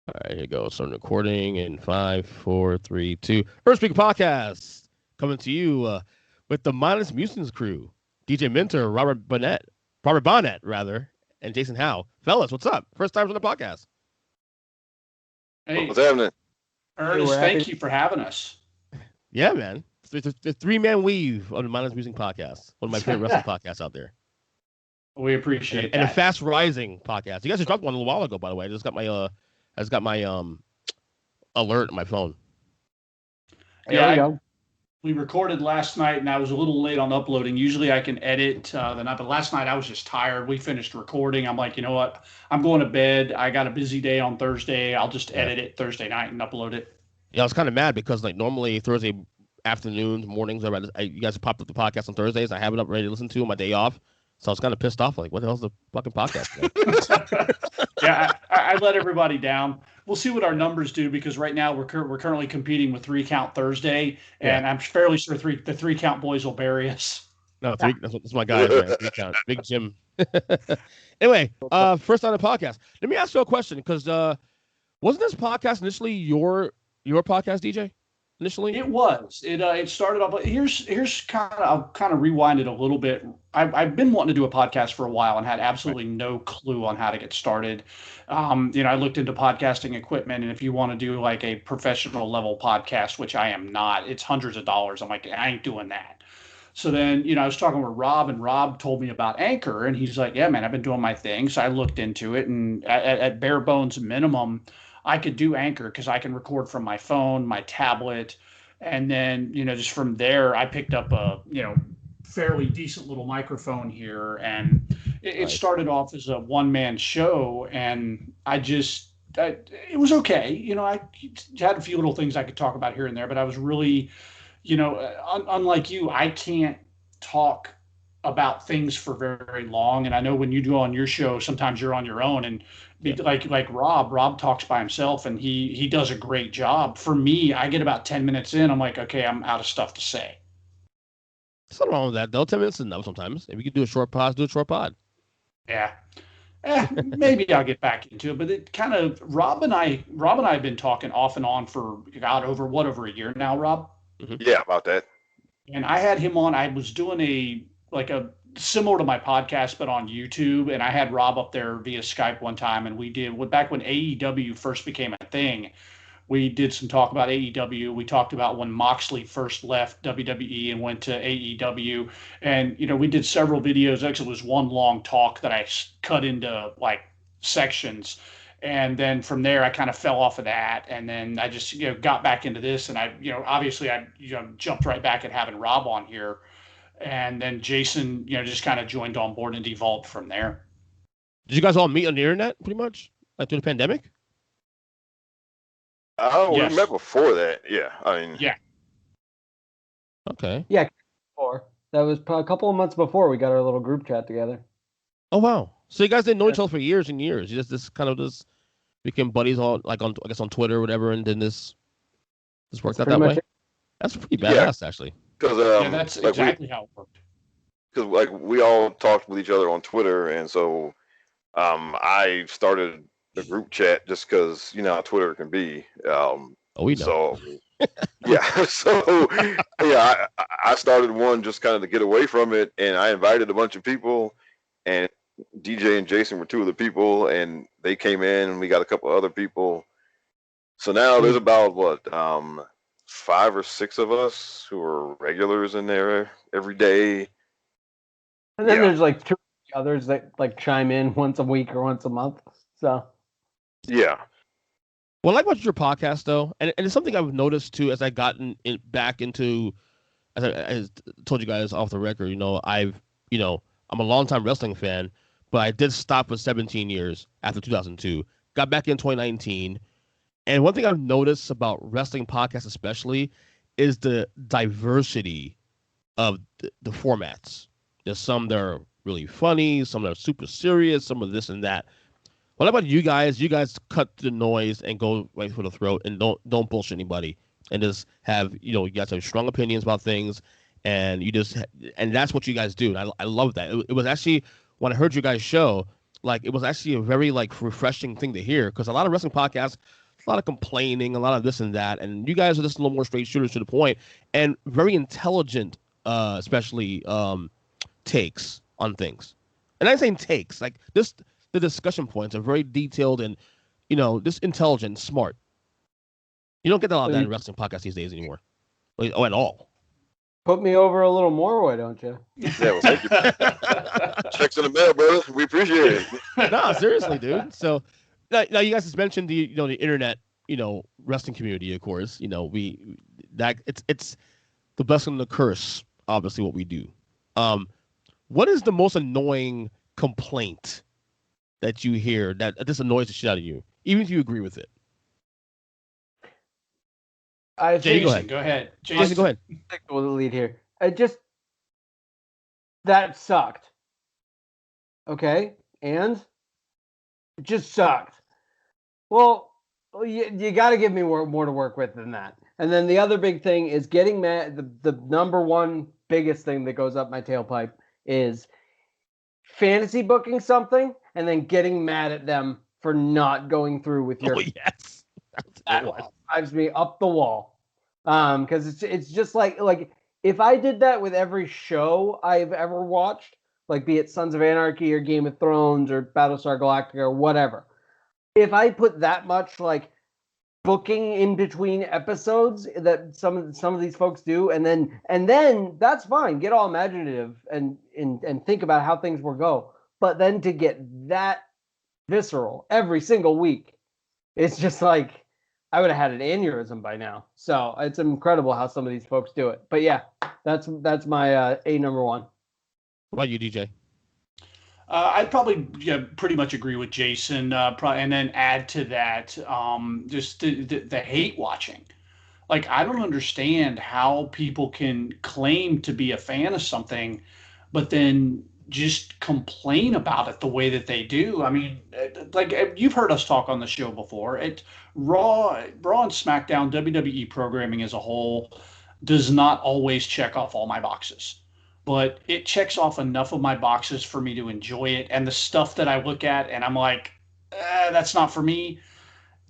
All right, here you go. Starting recording in 5, 4, 3, 2. Earnestly Podcast coming to you with the Mindless Musings crew. DJ Minter, Robert Bonnet, rather, and Jason Howe. Fellas, what's up? First time on the podcast. Hey, What's happening? Ernest, thank you for having us. Yeah, man. The three-man weave on the Mindless Musings Podcast. One of my favorite wrestling podcasts out there. We appreciate that. And a fast-rising podcast. You guys just dropped one a little while ago, by the way. I just got my alert on my phone. There we go. We recorded last night, and I was a little late on uploading. Usually I can edit the night, but last night I was just tired. We finished recording. I'm like, you know what? I'm going to bed. I got a busy day on Thursday. I'll just edit it Thursday night and upload it. Yeah, I was kind of mad because like normally Thursday afternoons, mornings, you guys popped up the podcast on Thursdays. I have it up ready to listen to on my day off. So I was kind of pissed off. Like, what the hell's the fucking podcast? Yeah, I let everybody down. We'll see what our numbers do because right now we're currently competing with 3 Count Thursday, and I'm fairly sure the 3 Count boys will bury us. No, that's my guys, man. 3 Count, Big Jim. Anyway, first on the podcast. Let me ask you a question because wasn't this podcast initially your podcast, DJ? Initially, it was. It started off. Here's I'll kind of rewind it a little bit. I've been wanting to do a podcast for a while and had absolutely no clue on how to get started. I looked into podcasting equipment, and if you want to do like a professional level podcast, which I am not, it's hundreds of dollars. I'm like, I ain't doing that. So then, I was talking with Rob, and Rob told me about Anchor, and he's like, yeah, man, I've been doing my thing. So I looked into it, and at bare bones minimum, I could do Anchor because I can record from my phone, my tablet, and then, just from there, I picked up a, fairly decent little microphone here, and it started off as a one-man show, and it was okay. I had a few little things I could talk about here and there, but I was really, unlike you, I can't talk about things for very long. And I know when you do on your show, sometimes you're on your own, and like Rob talks by himself, and he does a great job. For me, I get about 10 minutes in, I'm like, okay, I'm out of stuff to say. There's nothing wrong with that, though. 10 minutes is enough sometimes. If you could do a short pod, do a short pod. Yeah. Maybe I'll get back into it, but it kind of Rob and I have been talking off and on for over a year now, Rob. Mm-hmm. Yeah, about that. And I had him on. I was doing a similar to my podcast, but on YouTube. And I had Rob up there via Skype one time, and we did back when AEW first became a thing. We did some talk about AEW. We talked about when Moxley first left WWE and went to AEW. And, we did several videos. Actually, it was one long talk that I cut into like sections. And then from there, I kind of fell off of that. And then I just, got back into this. And I, obviously I jumped right back at having Rob on here. And then Jason, just kind of joined on board and evolved from there. Did you guys all meet on the internet pretty much? Like through the pandemic? Oh, yes. We met before that. Yeah. Yeah. Okay. Yeah. Before. That was a couple of months before we got our little group chat together. Oh, wow. So you guys didn't know each other for years and years. You just became buddies on Twitter or whatever, and then this worked out that way? That's pretty badass, actually. Because that's exactly how it worked. Because we all talked with each other on Twitter, and so I started the group chat just because how Twitter can be. We know. So I started one just kind of to get away from it, and I invited a bunch of people, and DJ and Jason were two of the people, and they came in, and we got a couple of other people. So now there's about 5 or 6 of us who are regulars in there every day. And then there's like 2 others that like chime in once a week or once a month. So yeah. Well, I like about your podcast though, and it's something I've noticed too as I gotten back into, as I told you guys off the record. I'm a longtime wrestling fan, but I did stop for 17 years after 2002. Got back in 2019. And one thing I've noticed about wrestling podcasts especially is the diversity of the formats. There's some that are really funny, some that are super serious, some of this and that. What about you guys? You guys cut the noise and go right for the throat and don't bullshit anybody and just have, you guys have strong opinions about things and and that's what you guys do. And I love that. It was actually, when I heard you guys' show, like it was actually a very like refreshing thing to hear, because a lot of wrestling podcasts, a lot of complaining, a lot of this and that, and you guys are just a little more straight shooters to the point and very intelligent, especially takes on things. And I'm saying takes like this, the discussion points are very detailed and just intelligent, smart. You don't get a lot of that in wrestling podcasts these days anymore, at all. Put me over a little more, why don't you? Yeah, well, thank you. Checks in the mail, brother. We appreciate it. No, seriously, dude. So now you guys just mentioned the the internet, wrestling community, of course. It's the blessing and the curse, obviously, what we do. What is the most annoying complaint that you hear that this annoys the shit out of you, even if you agree with it? Jason, go ahead. Jason, go ahead. Take the lead here. That sucked. Okay, and it just sucked. Well, you got to give me more to work with than that. And then the other big thing is getting mad. The number one biggest thing that goes up my tailpipe is fantasy booking something and then getting mad at them for not going through with your. Oh yes, that drives me up the wall. Because it's just like if I did that with every show I've ever watched, like be it Sons of Anarchy or Game of Thrones or Battlestar Galactica or whatever, if I put that much like booking in between episodes that some of these folks do, and then that's fine, get all imaginative and think about how things will go, but then to get that visceral every single week, it's just like I would have had an aneurysm by now. So it's incredible how some of these folks do it. But yeah, that's my A number one. What about you, DJ? I'd probably pretty much agree with Jason, and then add to that just the hate watching. Like, I don't understand how people can claim to be a fan of something, but then just complain about it the way that they do. I mean, like you've heard us talk on the show before. Raw and SmackDown, WWE programming as a whole does not always check off all my boxes, but it checks off enough of my boxes for me to enjoy it. And the stuff that I look at and I'm like, that's not for me,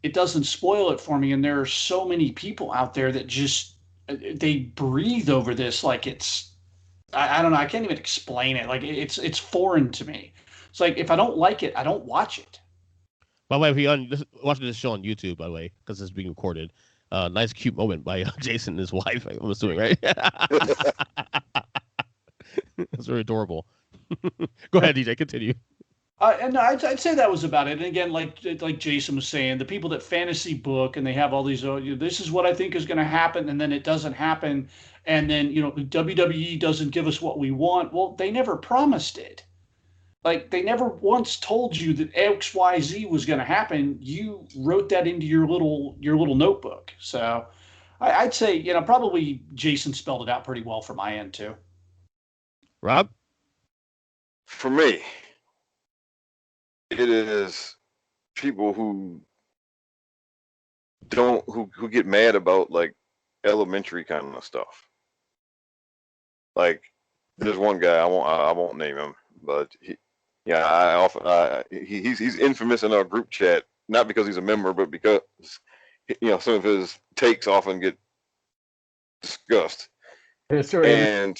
it doesn't spoil it for me. And there are so many people out there that just they breathe over this like it's I don't know. I can't even explain it. Like it's foreign to me. It's like if I don't like it, I don't watch it. By the way, if you're watching this show on YouTube, by the way, because it's being recorded, nice cute moment by Jason and his wife. I'm assuming, right? That's very adorable. Go ahead, DJ. Continue. And I'd say that was about it. And again, like Jason was saying, the people that fantasy book and they have all these, this is what I think is going to happen, and then it doesn't happen, and then WWE doesn't give us what we want. Well, they never promised it. Like they never once told you that XYZ was going to happen. You wrote that into your little notebook. So I'd say probably Jason spelled it out pretty well from my end too. Rob, for me, it is people who get mad about like elementary kind of stuff. Like there's one guy I won't name him, but he's infamous in our group chat, not because he's a member, but because some of his takes often get discussed. And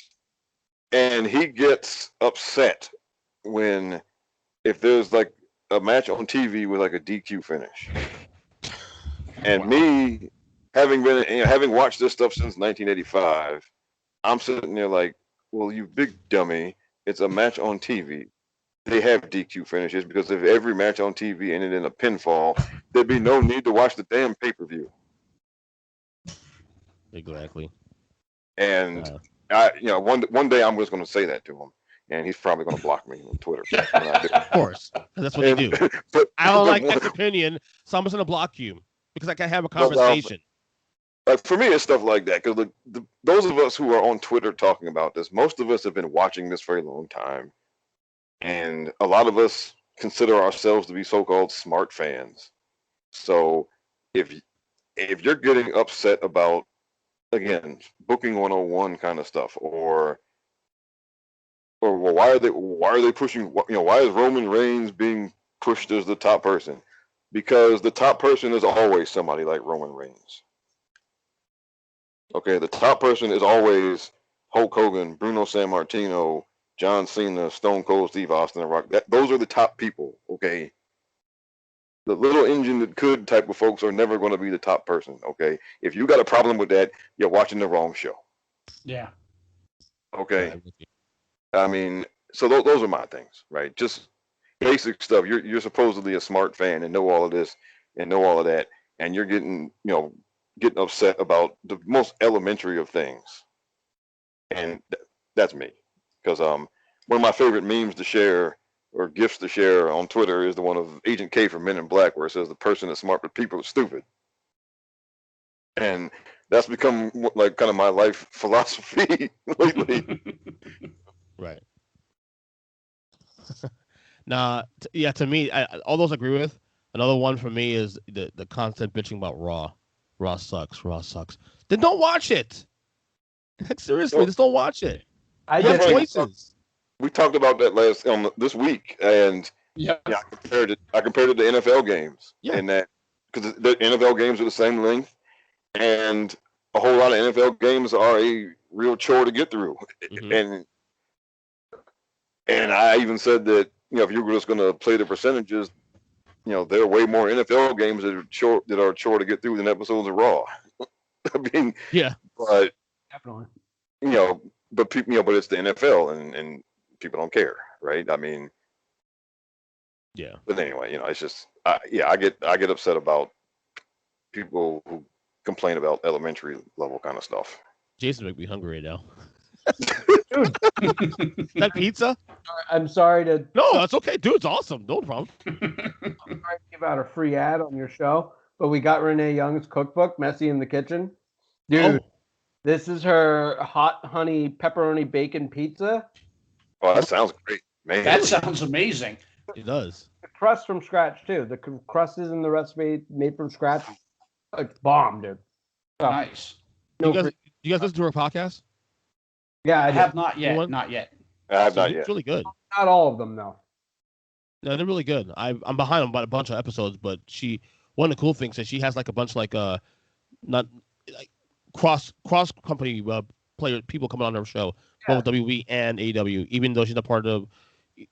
he gets upset if there's like a match on TV with like a DQ finish. And me, having watched this stuff since 1985, I'm sitting there like, well, you big dummy, it's a match on TV. They have DQ finishes because if every match on TV ended in a pinfall, there'd be no need to watch the damn pay-per-view. Exactly. And one day I'm just going to say that to him, and he's probably going to block me on Twitter. Of course, that's what they do. But I don't like X opinion, so I'm just going to block you because I can't have a conversation. For me, it's stuff like that because those of us who are on Twitter talking about this, most of us have been watching this for a long time, and a lot of us consider ourselves to be so-called smart fans. So if you're getting upset about, again, booking 101 kind of stuff, or or well, why are they pushing? Why is Roman Reigns being pushed as the top person? Because the top person is always somebody like Roman Reigns. Okay, the top person is always Hulk Hogan, Bruno Sammartino, John Cena, Stone Cold Steve Austin, and Rock. Those are the top people. Okay, the little engine that could type of folks are never going to be the top person. Okay, if you got a problem with that, you're watching the wrong show. Yeah. Okay. I mean, so those are my things, right? Just basic stuff. You're supposedly a smart fan and know all of this and know all of that, and you're getting upset about the most elementary of things, and that's me. Because one of my favorite memes to share or gifs to share on Twitter is the one of Agent K from Men in Black, where it says the person is smart but people are stupid, and that's become like kind of my life philosophy lately. Right. Nah, to me, all those I agree with. Another one for me is the constant bitching about Raw. Raw sucks. Raw sucks. Then don't watch it. Like, seriously, just don't watch it. I You have did. choices. We talked about that this week, and Yeah. I compared it to the NFL games, and that because the NFL games are the same length, and a whole lot of NFL games are a real chore to get through, and I even said that if you're just going to play the percentages, there are way more NFL games that are a chore to get through than episodes of Raw. I mean, but Definitely. but people, but it's the NFL, and people don't care, right? I mean, yeah. But anyway, it's just, I get upset about people who complain about elementary level kind of stuff. Jason make me hungry right now. Dude, that pizza? I'm sorry to. No, that's okay, dude. It's awesome. No problem. I'm sorry to give out a free ad on your show, but we got Renee Young's cookbook, Messy in the Kitchen. Dude, this is her hot honey pepperoni bacon pizza. Oh, that sounds great, man. That sounds amazing. It does. The crust from scratch too. The crust is in the recipe made from scratch. Like bomb, dude. So, Nice. You guys listen to her podcast? Yeah, I have not yet. Not yet. I have not yet. It's really good. Not all of them though. No, they're really good. I'm behind on a bunch of episodes, but one of the cool things is she has like a bunch of not like cross company people coming on her show, both WWE and AEW, even though she's not part of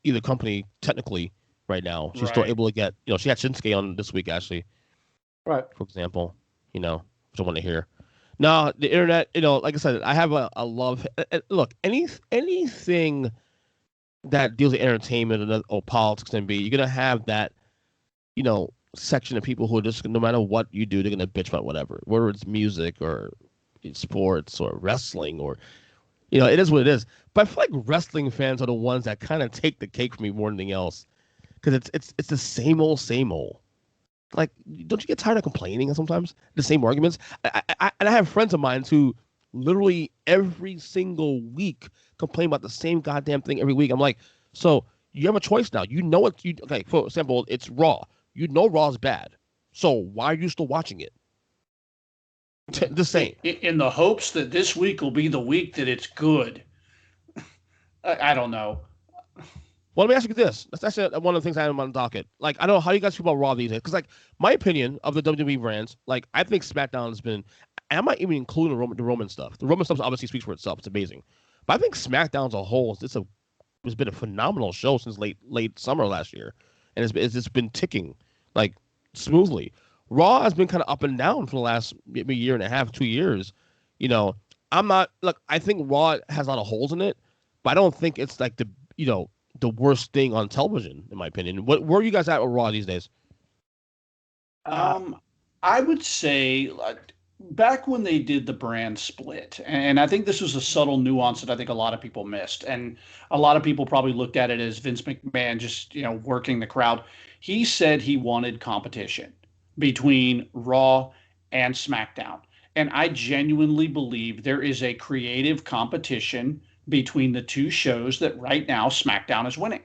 either company technically right now. She's still able to get, she had Shinsuke on this week actually. Right. For example, which I want to hear. No, the internet, like I said, I have a love. Look, anything that deals with entertainment or politics and you're gonna have that, section of people who are just, no matter what you do, they're gonna bitch about whatever, whether it's music or sports or wrestling or, it is what it is. But I feel like wrestling fans are the ones that kind of take the cake for me more than anything else, because it's the same old. Like, don't you get tired of complaining sometimes? The same arguments? I have friends of mine who literally every single week complain about the same goddamn thing every week. I'm like, so you have a choice now. Okay, for example, it's Raw. Raw is bad. So why are you still watching it? The same. In the hopes that this week will be the week that it's good. I don't know. Well, let me ask you this. That's actually one of the things I have on the docket. Like, I don't know how you guys feel about Raw these days. Because, like, my opinion of the WWE brands, like, I think SmackDown has been, and I might even include the Roman stuff. The Roman stuff obviously speaks for itself. It's amazing. But I think SmackDown as a whole, it's been a phenomenal show since late summer last year. And it's been ticking, like, smoothly. Raw has been kind of up and down for the last maybe year and a half, 2 years. I think Raw has a lot of holes in it, but I don't think it's like the worst thing on television, in my opinion. Where are you guys at with Raw these days? I would say back when they did the brand split, and I think this was a subtle nuance that I think a lot of people missed, and a lot of people probably looked at it as Vince McMahon just working the crowd. He said he wanted competition between Raw and SmackDown, and I genuinely believe there is a creative competition between the two shows that right now SmackDown is winning.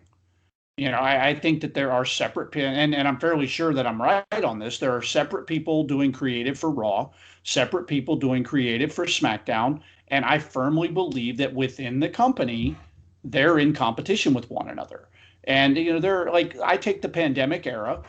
I think that there are separate, and I'm fairly sure that I'm right on this. There are separate people doing creative for Raw, separate people doing creative for SmackDown, and I firmly believe that within the company, they're in competition with one another. And, they're like, I take the pandemic era.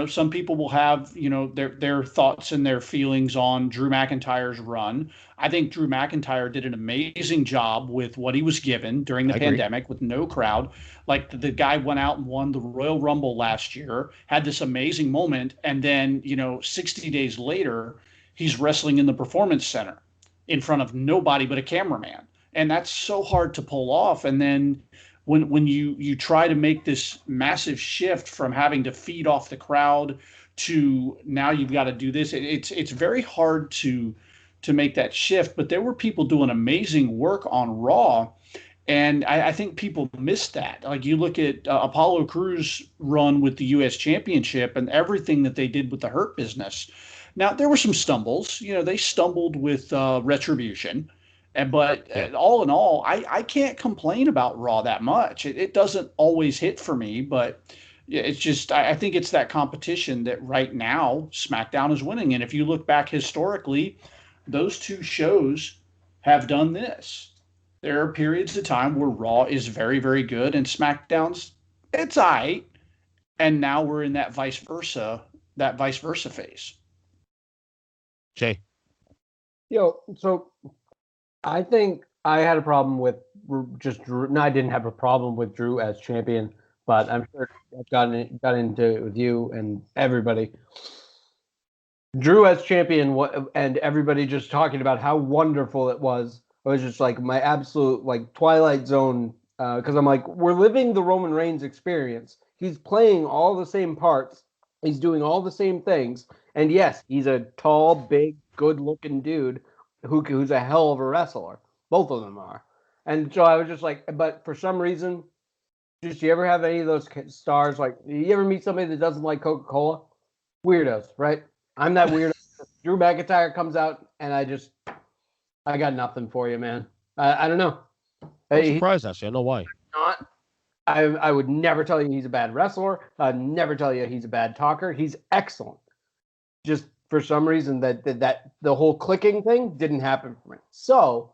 Some people will have, their thoughts and their feelings on Drew McIntyre's run. I think Drew McIntyre did an amazing job with what he was given during the pandemic with no crowd. Like the guy went out and won the Royal Rumble last year, had this amazing moment. And then, 60 days later, he's wrestling in the Performance Center in front of nobody but a cameraman. And that's so hard to pull off. And then when you try to make this massive shift from having to feed off the crowd to now you've got to do this, it's very hard to make that shift. But there were people doing amazing work on Raw, and I think people missed that. Like you look at Apollo Crews' run with the U.S. Championship and everything that they did with the Hurt Business. Now there were some stumbles. They stumbled with Retribution. But all in all, I can't complain about Raw that much. It doesn't always hit for me, but it's just I think it's that competition that right now SmackDown is winning. And if you look back historically, those two shows have done this. There are periods of time where Raw is very, very good and SmackDown's it's all right. And now we're in that vice versa phase. Jay. So I think I had a problem with just Drew. No, I didn't have a problem with Drew as champion, but I'm sure I've got into it with you and everybody. Drew as champion, and everybody just talking about how wonderful it was. It was just like my absolute like Twilight Zone, because I'm like, we're living the Roman Reigns experience. He's playing all the same parts. He's doing all the same things. And yes, he's a tall, big, good-looking dude who's a hell of a wrestler. Both of them are. And so I was just like, but for some reason, do you ever have any of those stars? Like, you ever meet somebody that doesn't like Coca-Cola? Weirdos, right? I'm that weirdo. Drew McIntyre comes out, and I got nothing for you, man. I don't know. I'm surprised, actually. I know why. Not. I would never tell you he's a bad wrestler. I'd never tell you he's a bad talker. He's excellent. Just for some reason that the whole clicking thing didn't happen for me. So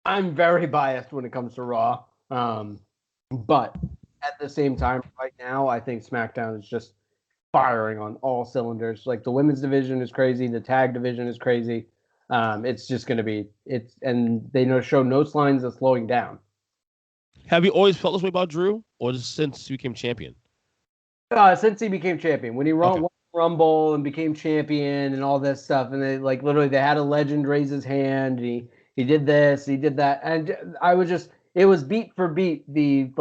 I'm very biased when it comes to Raw. But at the same time, right now, I think SmackDown is just firing on all cylinders. Like the women's division is crazy. The tag division is crazy. It's just going to be and they show no signs of slowing down. Have you always felt this way about Drew, or just since he became champion? Since he became champion, when he won Rumble and became champion and all this stuff, and they literally they had a legend raise his hand. And he did this, he did that, and I was just it was beat for beat the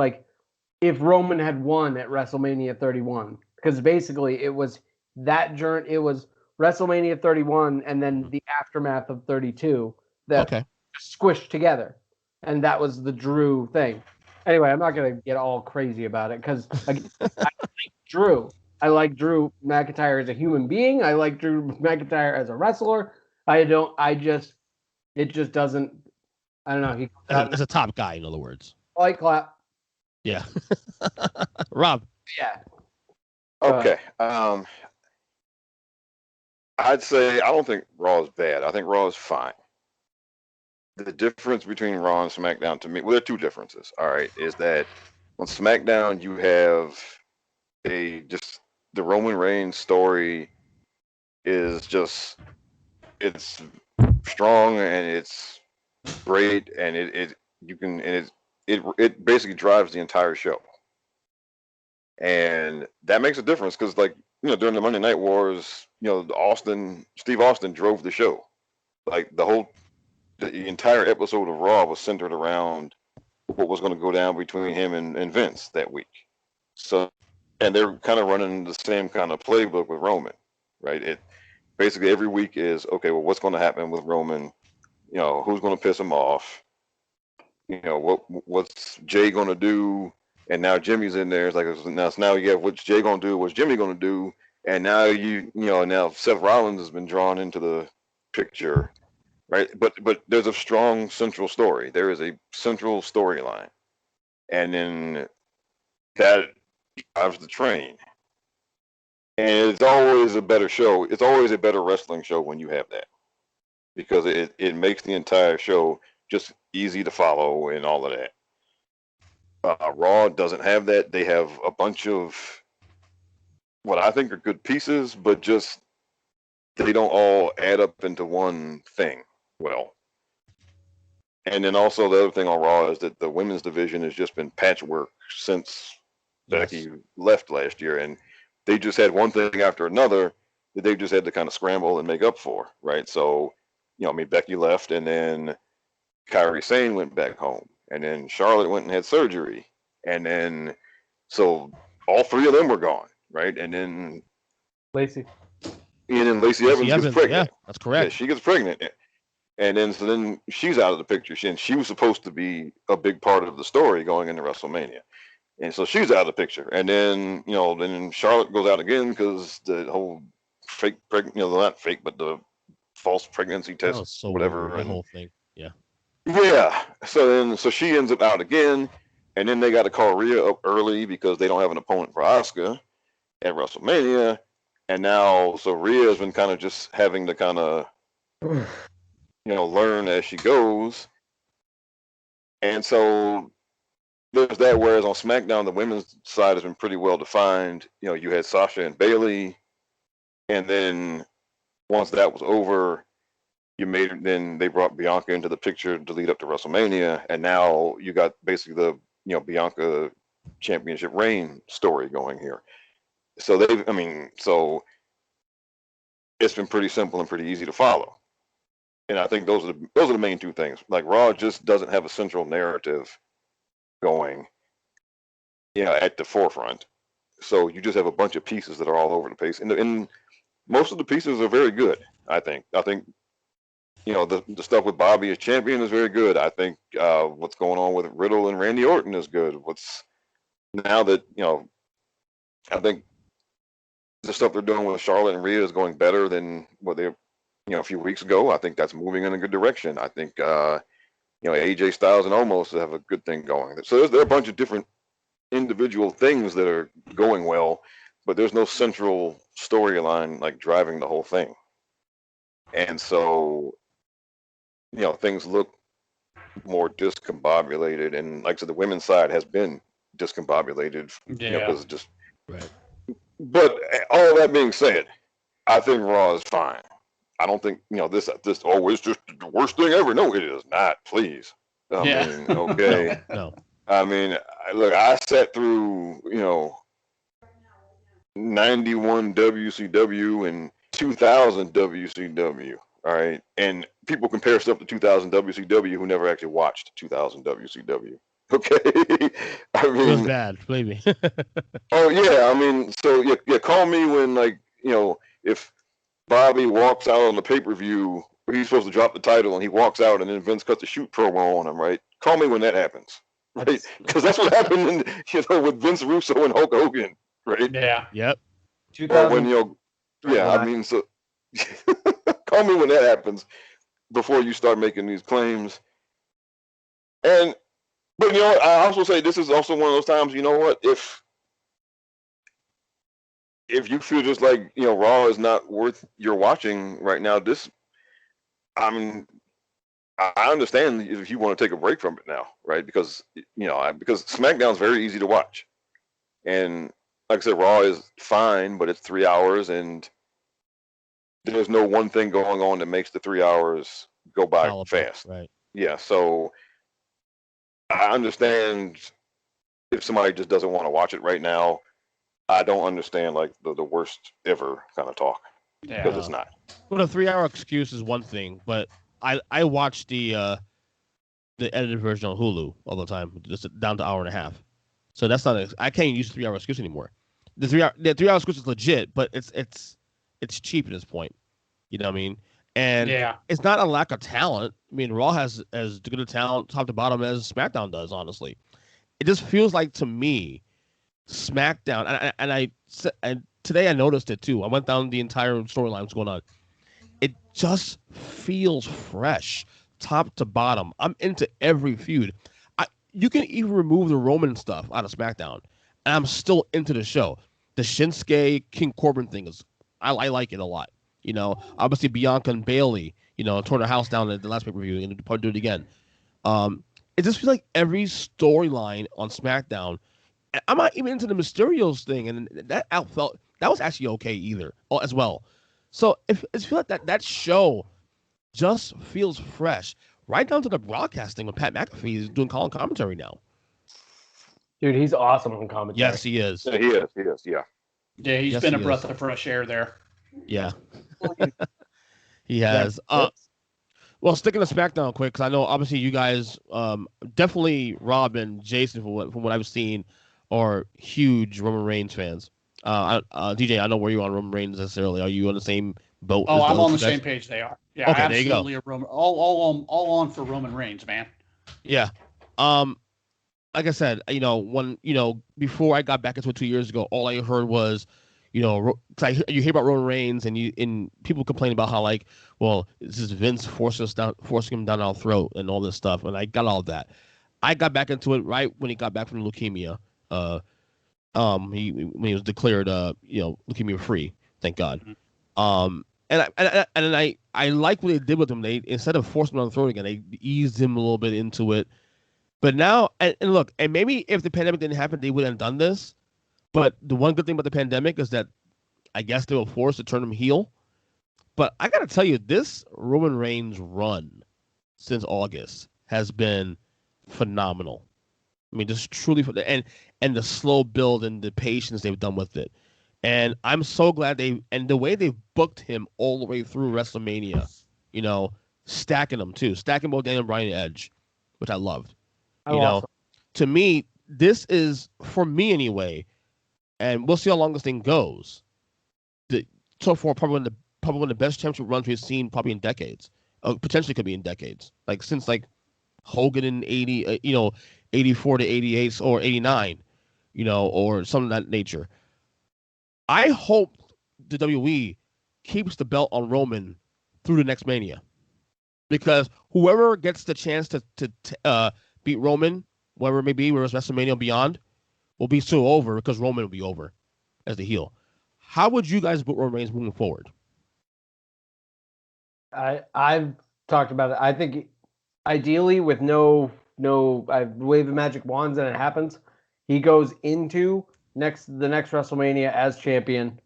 if Roman had won at WrestleMania 31, because basically it was that journey. It was WrestleMania 31 and then the aftermath of 32 that squished together, and that was the Drew thing. Anyway, I'm not going to get all crazy about it because I like Drew. I like Drew McIntyre as a human being. I like Drew McIntyre as a wrestler. It just doesn't, I don't know. As a top guy, in other words. Fight clap. Yeah. Rob. Yeah. Okay. I'd say I don't think Raw is bad. I think Raw is fine. The difference between Raw and SmackDown to me, well, there are two differences. All right, is that on SmackDown you have the Roman Reigns story is just it's strong and it's great and it basically drives the entire show, and that makes a difference because during the Monday Night Wars, Steve Austin drove the show, the entire episode of Raw was centered around what was going to go down between him and Vince that week. So, and they're kind of running the same kind of playbook with Roman, right? It basically every week is, okay, well, what's going to happen with Roman? Who's going to piss him off? What's Jay going to do? And now Jimmy's in there. It's like, now you have what's Jay going to do? What's Jimmy going to do? And now now Seth Rollins has been drawn into the picture. Right, but there's a strong central story. There is a central storyline, and then that drives the train. And it's always a better show. It's always a better wrestling show when you have that, because it makes the entire show just easy to follow and all of that. Raw doesn't have that. They have a bunch of what I think are good pieces, but just they don't all add up into one thing well. And then also the other thing on Raw is that the women's division has just been patchwork since Becky left last year, and they just had one thing after another that they've just had to kind of scramble and make up for, right? So, Becky left, and then Kairi Sane went back home, and then Charlotte went and had surgery, and then so all three of them were gone, right? And then Lacey Lacey Evans gets pregnant. Yeah, that's correct. Yeah, she gets pregnant. And then she's out of the picture. She was supposed to be a big part of the story going into WrestleMania. And so she's out of the picture. And then, then Charlotte goes out again because the whole fake not fake, but the false pregnancy test, whatever. Weird, the whole thing. Yeah. Yeah. So she ends up out again. And then they got to call Rhea up early because they don't have an opponent for Asuka at WrestleMania. And now, so Rhea's been kind of just having to kind of learn as she goes. And so there's that, whereas on SmackDown, the women's side has been pretty well defined. You had Sasha and Bayley, and then once that was over, then they brought Bianca into the picture to lead up to WrestleMania, and now you got basically the Bianca championship reign story going here. So so it's been pretty simple and pretty easy to follow. And I think those are the main two things. Like, Raw just doesn't have a central narrative going, at the forefront. So you just have a bunch of pieces that are all over the place, and most of the pieces are very good. I think the stuff with Bobby as champion is very good. I think what's going on with Riddle and Randy Orton is good. Now that I think the stuff they're doing with Charlotte and Rhea is going better than what they a few weeks ago. I think that's moving in a good direction. I think AJ Styles and Omos have a good thing going. So there are a bunch of different individual things that are going well, but there's no central storyline like driving the whole thing. And so things look more discombobulated, and like I said, the women's side has been discombobulated because just right. But all that being said, I think Raw is fine. I don't think this it's just the worst thing ever. No, it is not. Please. Okay. No. I mean, look, I sat through 91 WCW and 2000 WCW. All right, and people compare stuff to 2000 WCW who never actually watched 2000 WCW. Okay, I mean, it was bad. Believe me. Oh yeah, I mean, so yeah, call me when if Bobby walks out on the pay-per-view, he's supposed to drop the title and he walks out and then Vince cuts a shoot promo on him, right? Call me when that happens, right? Because that's what happened with Vince Russo and Hulk Hogan, right? Yeah. Yep. When I mean, so call me when that happens before you start making these claims. But I also say this is also one of those times. You know what? If you feel just like Raw is not worth your watching right now, I understand if you want to take a break from it now, right? Because because SmackDown's very easy to watch, and like I said, Raw is fine, but it's 3 hours, and there's no one thing going on that makes the 3 hours go by fast. Right. Yeah. So I understand if somebody just doesn't want to watch it right now. I don't understand like the worst ever kind of talk, because it's not. Well, a 3-hour excuse is one thing, but I watch the edited version on Hulu all the time, just down to 1.5 hours. So that's not I can't use 3-hour excuse anymore. The 3-hour excuse is legit, but it's cheap at this point. You know what I mean? And it's not a lack of talent. I mean, Raw has as good a talent top to bottom as SmackDown does, honestly. It just feels like, to me, SmackDown, and today I noticed it too. I went down the entire storyline what's going on. It just feels fresh, top to bottom. I'm into every feud. You can even remove the Roman stuff out of SmackDown, and I'm still into the show. The Shinsuke King Corbin thing I like it a lot. Obviously Bianca and Bayley, tore their house down at the last pay-per-view, and probably do it again. it just feels like every storyline on SmackDown. I'm not even into the Mysterios thing, and that was actually okay either as well. So if it feels like that show just feels fresh, right down to the broadcasting when Pat McAfee is doing call and commentary now. Dude, he's awesome on commentary. Yes, he is. Yeah, he is. Yeah. Yeah, he's been a breath of fresh air there. Yeah, he has. Well, sticking to SmackDown quick, because I know obviously you guys, definitely Rob and Jason, from what I've seen, are huge Roman Reigns fans. DJ, I know where you're on Roman Reigns necessarily. Are you on the same boat? Oh, I'm on the same page they are. Yeah, okay, absolutely. There you go. A Roman, all on for Roman Reigns, man. Yeah. Like I said, before I got back into it 2 years ago, all I heard was, you hear about Roman Reigns and people complain about how, like, well, this is Vince forcing him down our throat and all this stuff, and I got all that. I got back into it right when he got back from leukemia. When he was declared leukemia free, thank God. And I like what they did with him. They, instead of forcing him down the throat again, they eased him a little bit into it. But now, and look, and maybe if the pandemic didn't happen, they wouldn't have done this. But the one good thing about the pandemic is that I guess they were forced to turn him heel. But I got to tell you, this Roman Reigns run since August has been phenomenal. I mean, just truly, and the slow build and the patience they've done with it. And I'm so glad the way they've booked him all the way through WrestleMania, stacking them too, stacking both Daniel Bryan and Edge, which I loved. To me, this is, for me anyway, and we'll see how long this thing goes. So far, probably one of the best championship runs we've seen probably in decades. Potentially could be in decades, like since like Hogan in 84 to 88 or 89, or something of that nature. I hope the WWE keeps the belt on Roman through the next Mania, because whoever gets the chance to beat Roman, whatever it may be, whereas WrestleMania beyond, will be so over because Roman will be over as the heel. How would you guys book Roman Reigns moving forward? I've talked about it. I think ideally, with no, I wave the magic wands and it happens, he goes into the next WrestleMania as champion,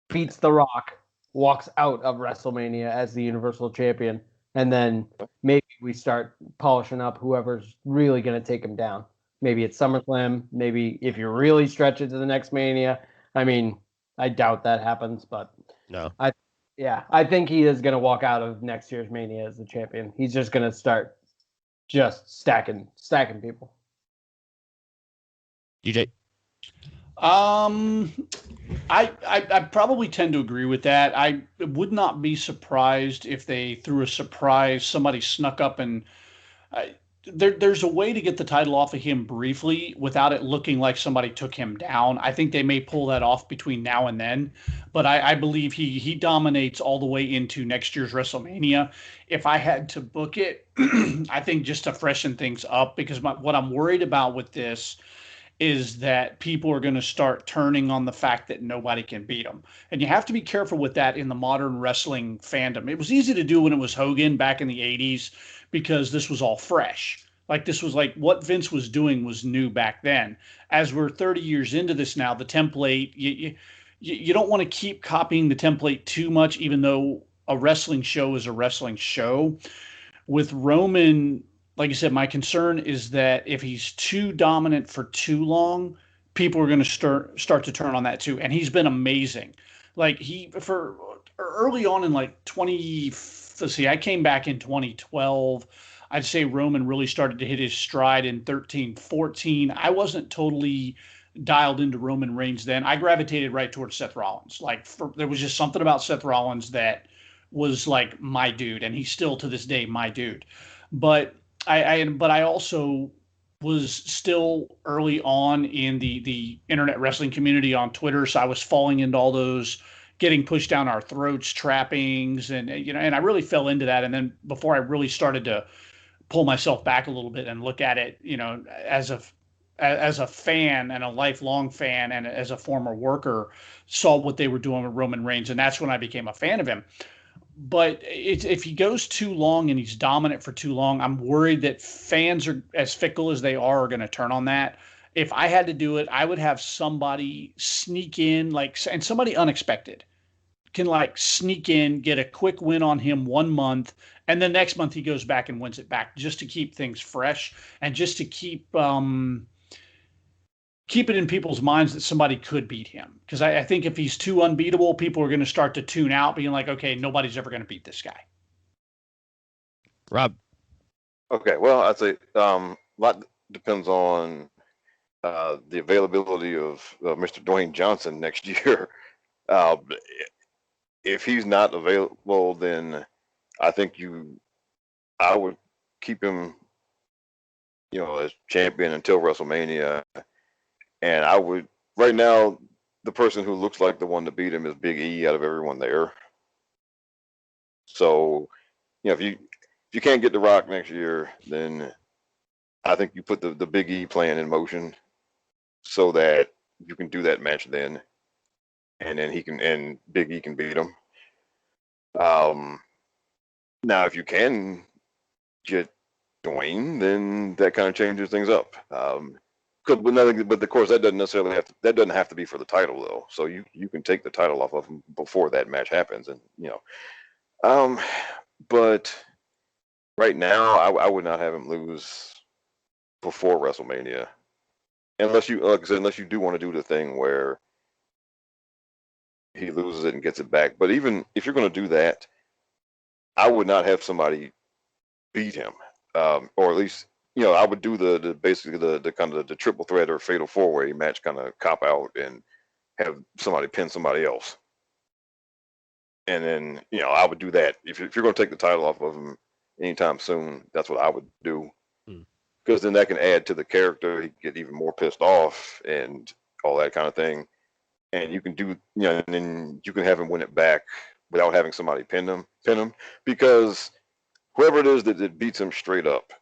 beats The Rock, walks out of WrestleMania as the Universal Champion, and then maybe we start polishing up whoever's really going to take him down. Maybe it's SummerSlam. Maybe if you really stretch it to the next Mania. I mean, I doubt that happens, but no. I think he is going to walk out of next year's Mania as the champion. He's just going to start just stacking people. DJ? I probably tend to agree with that. I would not be surprised if they threw a surprise, somebody snuck up and there's a way to get the title off of him briefly without it looking like somebody took him down. I think they may pull that off between now and then, but I believe he dominates all the way into next year's WrestleMania. If I had to book it, I think just to freshen things up, because what I'm worried about with this is that people are going to start turning on the fact that nobody can beat them. And you have to be careful with that in the modern wrestling fandom. It was easy to do when it was Hogan back in the 80s because this was all fresh. Like, this was like what Vince was doing was new back then. As we're 30 years into this now, the template, you don't want to keep copying the template too much, even though a wrestling show is a wrestling show. With Roman, like I said, my concern is that if he's too dominant for too long, people are going to start to turn on that too. And he's been amazing. Like, for early on in like I came back in 2012. I'd say Roman really started to hit his stride in 13, 14. I wasn't totally dialed into Roman Reigns then. I gravitated right towards Seth Rollins. There was just something about Seth Rollins that was like my dude, and he's still to this day my dude. But I also was still early on in the internet wrestling community on Twitter, so I was falling into all those getting pushed down our throats trappings, and I really fell into that. And then before I really started to pull myself back a little bit and look at it, as a fan and a lifelong fan and as a former worker, saw what they were doing with Roman Reigns, and that's when I became a fan of him. But if he goes too long and he's dominant for too long, I'm worried that fans are as fickle as they are going to turn on that. If I had to do it, I would have somebody sneak in, and somebody unexpected can sneak in, get a quick win on him 1 month, and then next month he goes back and wins it back, just to keep things fresh and just to keep it in people's minds that somebody could beat him. Because I think if he's too unbeatable, people are going to start to tune out, being like, okay, nobody's ever going to beat this guy. Rob. Okay, well, I'd say a lot depends on the availability of Mr. Dwayne Johnson next year. If he's not available, then I think I would keep him, as champion until WrestleMania. And I would, right now, the person who looks like the one to beat him is Big E out of everyone there. So, if you can't get The Rock next year, then I think you put the Big E plan in motion so that you can do that match then, and then Big E can beat him. Now, if you can get Dwayne, then that kind of changes things up. But of course, that doesn't have to be for the title though. So you can take the title off of him before that match happens, and but right now I would not have him lose before WrestleMania, unless you do want to do the thing where he loses it and gets it back. But even if you're going to do that, I would not have somebody beat him, or at least. I would do basically the kind of the triple threat or fatal four-way match, kind of cop out and have somebody pin somebody else. And then, I would do that. If you're going to take the title off of him anytime soon, that's what I would do. Because then that can add to the character. He can get even more pissed off and all that kind of thing. And you can and then you can have him win it back without having somebody pin him. Because whoever it is that beats him straight up,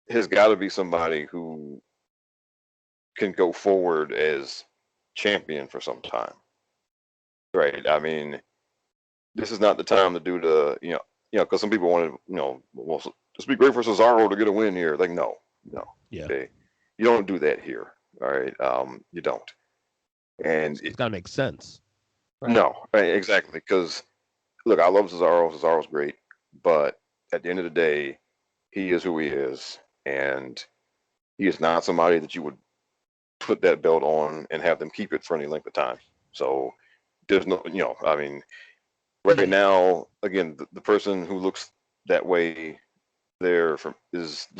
has got to be somebody who can go forward as champion for some time, right? I mean, this is not the time to do because some people want to, well, just be great for Cesaro to get a win here. Like, no, Yeah. Okay, you don't do that here, all right? You don't, and It's got to make sense. Right? No, right, exactly. Because look, I love Cesaro. Cesaro's great, but at the end of the day, he is who he is. And he is not somebody that you would put that belt on and have them keep it for any length of time. So there's no, I mean, right now, again, the person who looks that way looks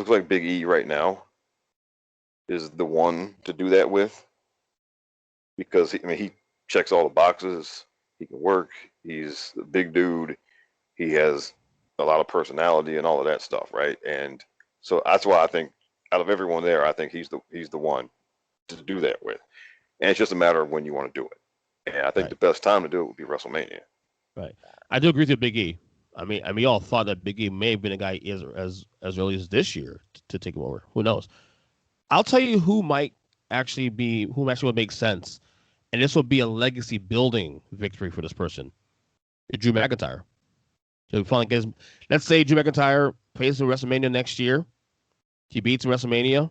like Big E right now is the one to do that with, because he checks all the boxes. He can work. He's a big dude. He has a lot of personality and all of that stuff, right? And so that's why I think out of everyone there, I think he's the one to do that with. And it's just a matter of when you want to do it. And I think the best time to do it would be WrestleMania. Right. I do agree with Big E. I mean, we all thought that Big E may have been a guy as early as this year to take him over. Who knows? I'll tell you who actually would make sense, and this will be a legacy building victory for this person. Drew McIntyre. So finally let's say Drew McIntyre plays in WrestleMania next year. He beats WrestleMania.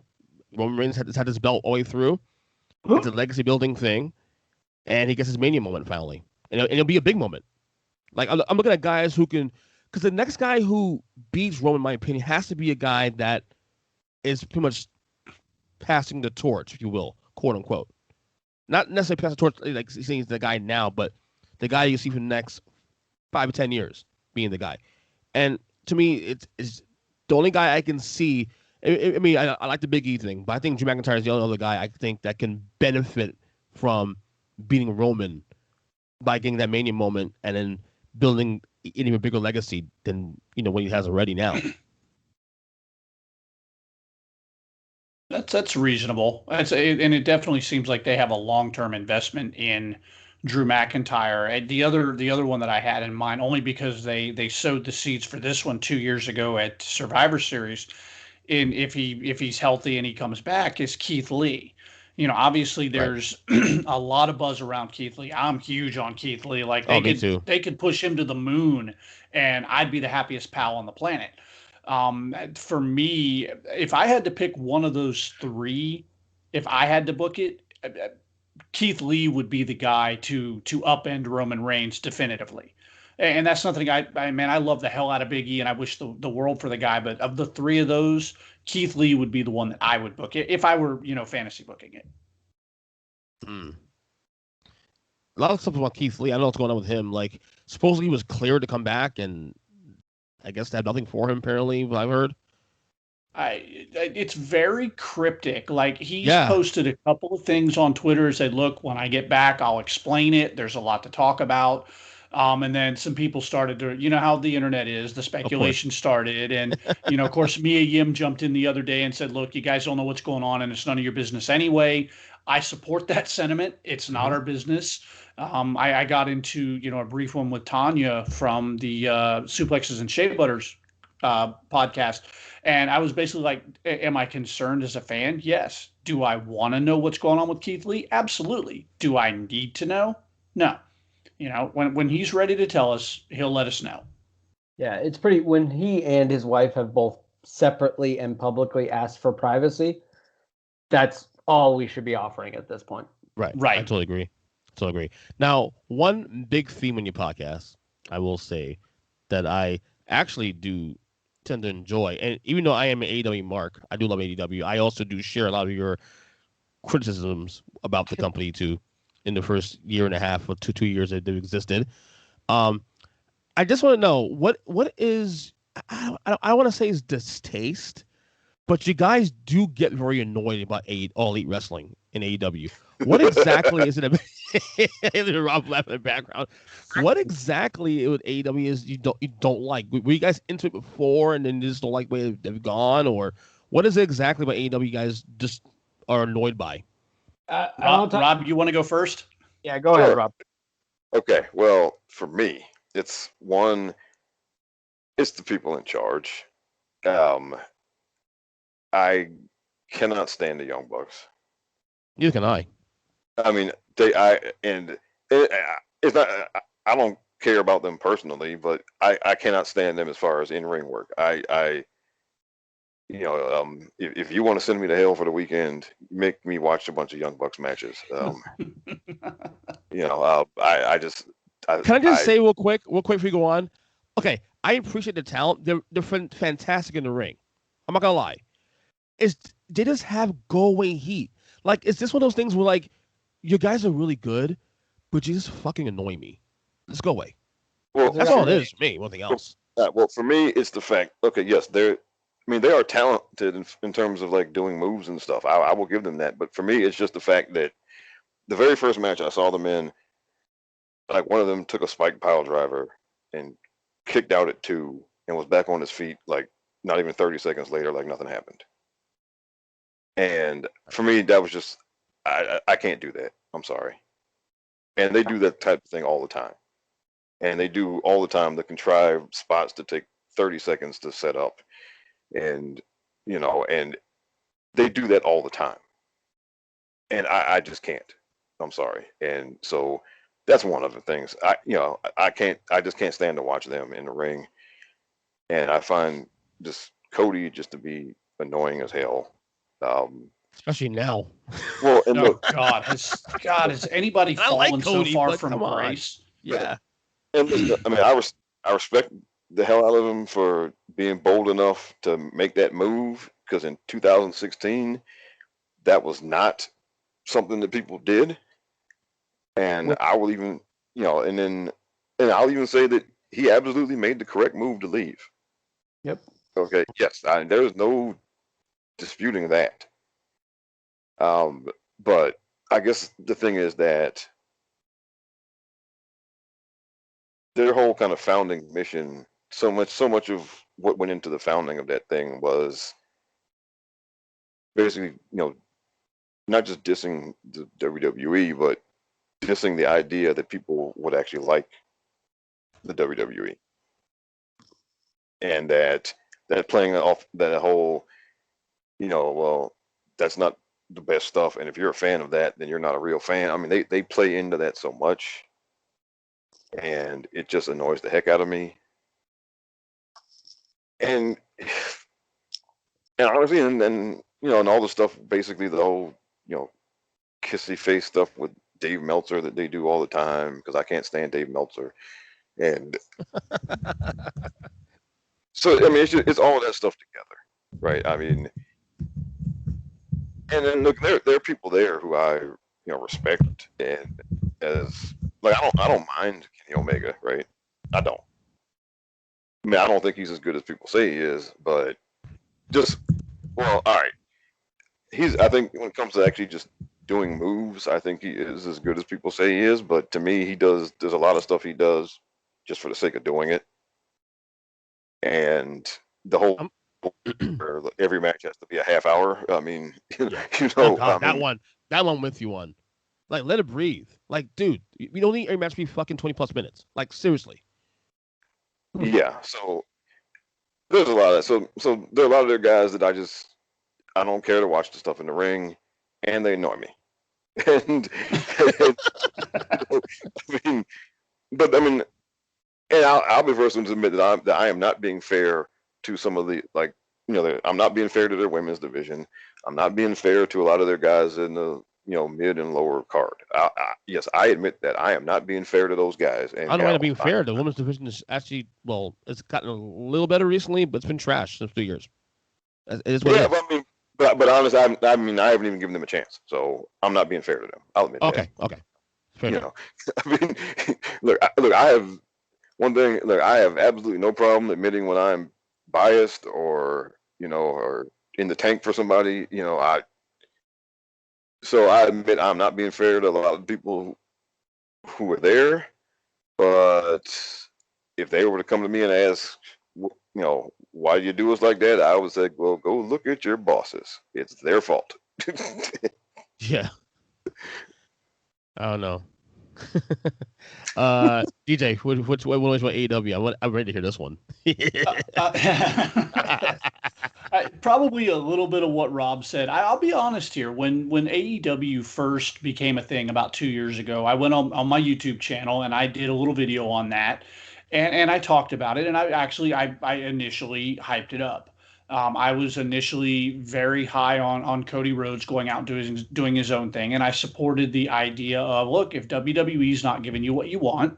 Roman Reigns had his belt all the way through. It's a legacy building thing, and he gets his Mania moment finally, and it'll be a big moment. Like I'm looking at guys who can, because the next guy who beats Roman, in my opinion, has to be a guy that is pretty much passing the torch, if you will, quote unquote. Not necessarily passing the torch like he's the guy now, but the guy you see for the next 5 or 10 years being the guy. And to me, it's the only guy I can see. I mean, I like the Big E thing, but I think Drew McIntyre is the only other guy I think that can benefit from beating Roman by getting that Mania moment and then building an even bigger legacy than what he has already now. That's reasonable. And it definitely seems like they have a long-term investment in Drew McIntyre. And the other one that I had in mind, only because they sowed the seeds for this one 2 years ago at Survivor Series, if he's healthy and he comes back, is Keith Lee. Obviously there's a lot of buzz around Keith Lee. I'm huge on Keith Lee. Like they could push him to the moon and I'd be the happiest pal on the planet. For me, if I had to pick one of those three, if I had to book it, Keith Lee would be the guy to upend Roman Reigns definitively. And that's something I love the hell out of Big E, and I wish the world for the guy. But of the three of those, Keith Lee would be the one that I would book it if I were, fantasy booking it. A lot of stuff about Keith Lee. I don't know what's going on with him. Like, supposedly he was cleared to come back, and I guess they have nothing for him, apparently, what I've heard. It's very cryptic. Like, he's posted a couple of things on Twitter, said, look, when I get back, I'll explain it. There's a lot to talk about. And then some people started to, how the internet is, the speculation started. And, of course, Mia Yim jumped in the other day and said, look, you guys don't know what's going on and it's none of your business anyway. I support that sentiment. It's not our business. I got into, a brief one with Tanya from the Suplexes and Shea Butters podcast. And I was basically like, am I concerned as a fan? Yes. Do I want to know what's going on with Keith Lee? Absolutely. Do I need to know? No. When he's ready to tell us, he'll let us know. Yeah, it's pretty, when he and his wife have both separately and publicly asked for privacy, that's all we should be offering at this point. Right. I totally agree. Now, one big theme in your podcast, I will say, that I actually do tend to enjoy, and even though I am an AEW mark, I do love AEW, I also do share a lot of your criticisms about the company too. In the first year and a half or 2 years that they've existed. I just want to know what is, I want to say is distaste, but you guys do get very annoyed about All Elite Wrestling in AEW. What exactly is it about? Rob laughing in the background. What exactly with AEW is you don't like? Were you guys into it before and then just don't like the way they've gone, or what is it exactly about AEW you guys just are annoyed by? Rob, you want to go first? Yeah, go ahead, Rob. Okay, well, for me, it's the people in charge. I cannot stand the Young Bucks. Neither can I. I mean, it's not. I don't care about them personally, but I cannot stand them as far as in-ring work. If you want to send me to hell for the weekend, make me watch a bunch of Young Bucks matches. I just. Can I just say real quick before you go on? Okay, I appreciate the talent. They're fantastic in the ring. I'm not gonna lie. They just have go away heat. Like, is this one of those things where, like, you guys are really good, but you just fucking annoy me? Just go away. Well, that's all it is for me. Nothing else. Well, for me, it's the fact. Okay, yes, they are talented in terms of, like, doing moves and stuff. I will give them that. But for me, it's just the fact that the very first match I saw them in, like, one of them took a spike pile driver and kicked out at 2 and was back on his feet, like, not even 30 seconds later, like nothing happened. And for me, that was just, I can't do that. I'm sorry. And they do that type of thing all the time. And they do all the time the contrived spots to take 30 seconds to set up. And, and they do that all the time. And I just can't. I'm sorry. And so that's one of the things. I just can't stand to watch them in the ring. And I find just Cody just to be annoying as hell. Especially now. Well, and look, God, has anybody fallen Cody, so far from grace? Yeah. And listen, I respect the hell out of him for being bold enough to make that move, because in 2016, that was not something that people did. And I will even, and I'll even say that he absolutely made the correct move to leave. Yep. Okay. Yes. There is no disputing that. But I guess the thing is that their whole kind of founding mission, so much of what went into the founding of that thing was basically, not just dissing the WWE, but dissing the idea that people would actually like the WWE. And that playing off that whole, well, that's not the best stuff. And if you're a fan of that, then you're not a real fan. I mean, they play into that so much, and it just annoys the heck out of me. And honestly, and and all the stuff, basically the whole, kissy face stuff with Dave Meltzer that they do all the time, because I can't stand Dave Meltzer. And so, I mean, it's all of that stuff together, right? I mean, and then look, there are people there who I respect, and as like I don't mind Kenny Omega, right? I don't. I mean, I don't think he's as good as people say he is, but all right. I think when it comes to actually just doing moves, I think he is as good as people say he is. But to me, there's a lot of stuff he does just for the sake of doing it, and the whole every match has to be a half hour. I mean, that one with you on, like, let it breathe. Like, dude, we don't need every match to be fucking 20+ minutes. Like, seriously. Yeah. So there's a lot of that. So there are a lot of their guys that I don't care to watch the stuff in the ring, and they annoy me. And and I'll be the first one to admit that I am not being fair to some of the, like, I'm not being fair to their women's division. I'm not being fair to a lot of their guys in the mid and lower card. Yes, I admit that I am not being fair to those guys. And I don't mind being fair. The women's division is actually, it's gotten a little better recently, but it's been trash since 2 years. It is what it is. But honestly, I haven't even given them a chance, so I'm not being fair to them. I'll admit that. Okay. Fair enough. I mean, look, I have one thing. Look, I have absolutely no problem admitting when I'm biased or in the tank for somebody. So I admit I'm not being fair to a lot of people who were there. But if they were to come to me and ask, why do you do us like that? I would say, well, go look at your bosses. It's their fault. Yeah. I don't know. DJ, which one was AEW? I'm ready to hear this one. Probably a little bit of what Rob said. I'll be honest here. When AEW first became a thing about 2 years ago, I went on my YouTube channel and I did a little video on that. And I talked about it, and I initially hyped it up. I was initially very high on Cody Rhodes going out and doing his own thing, and I supported the idea of, look, if WWE's not giving you what you want,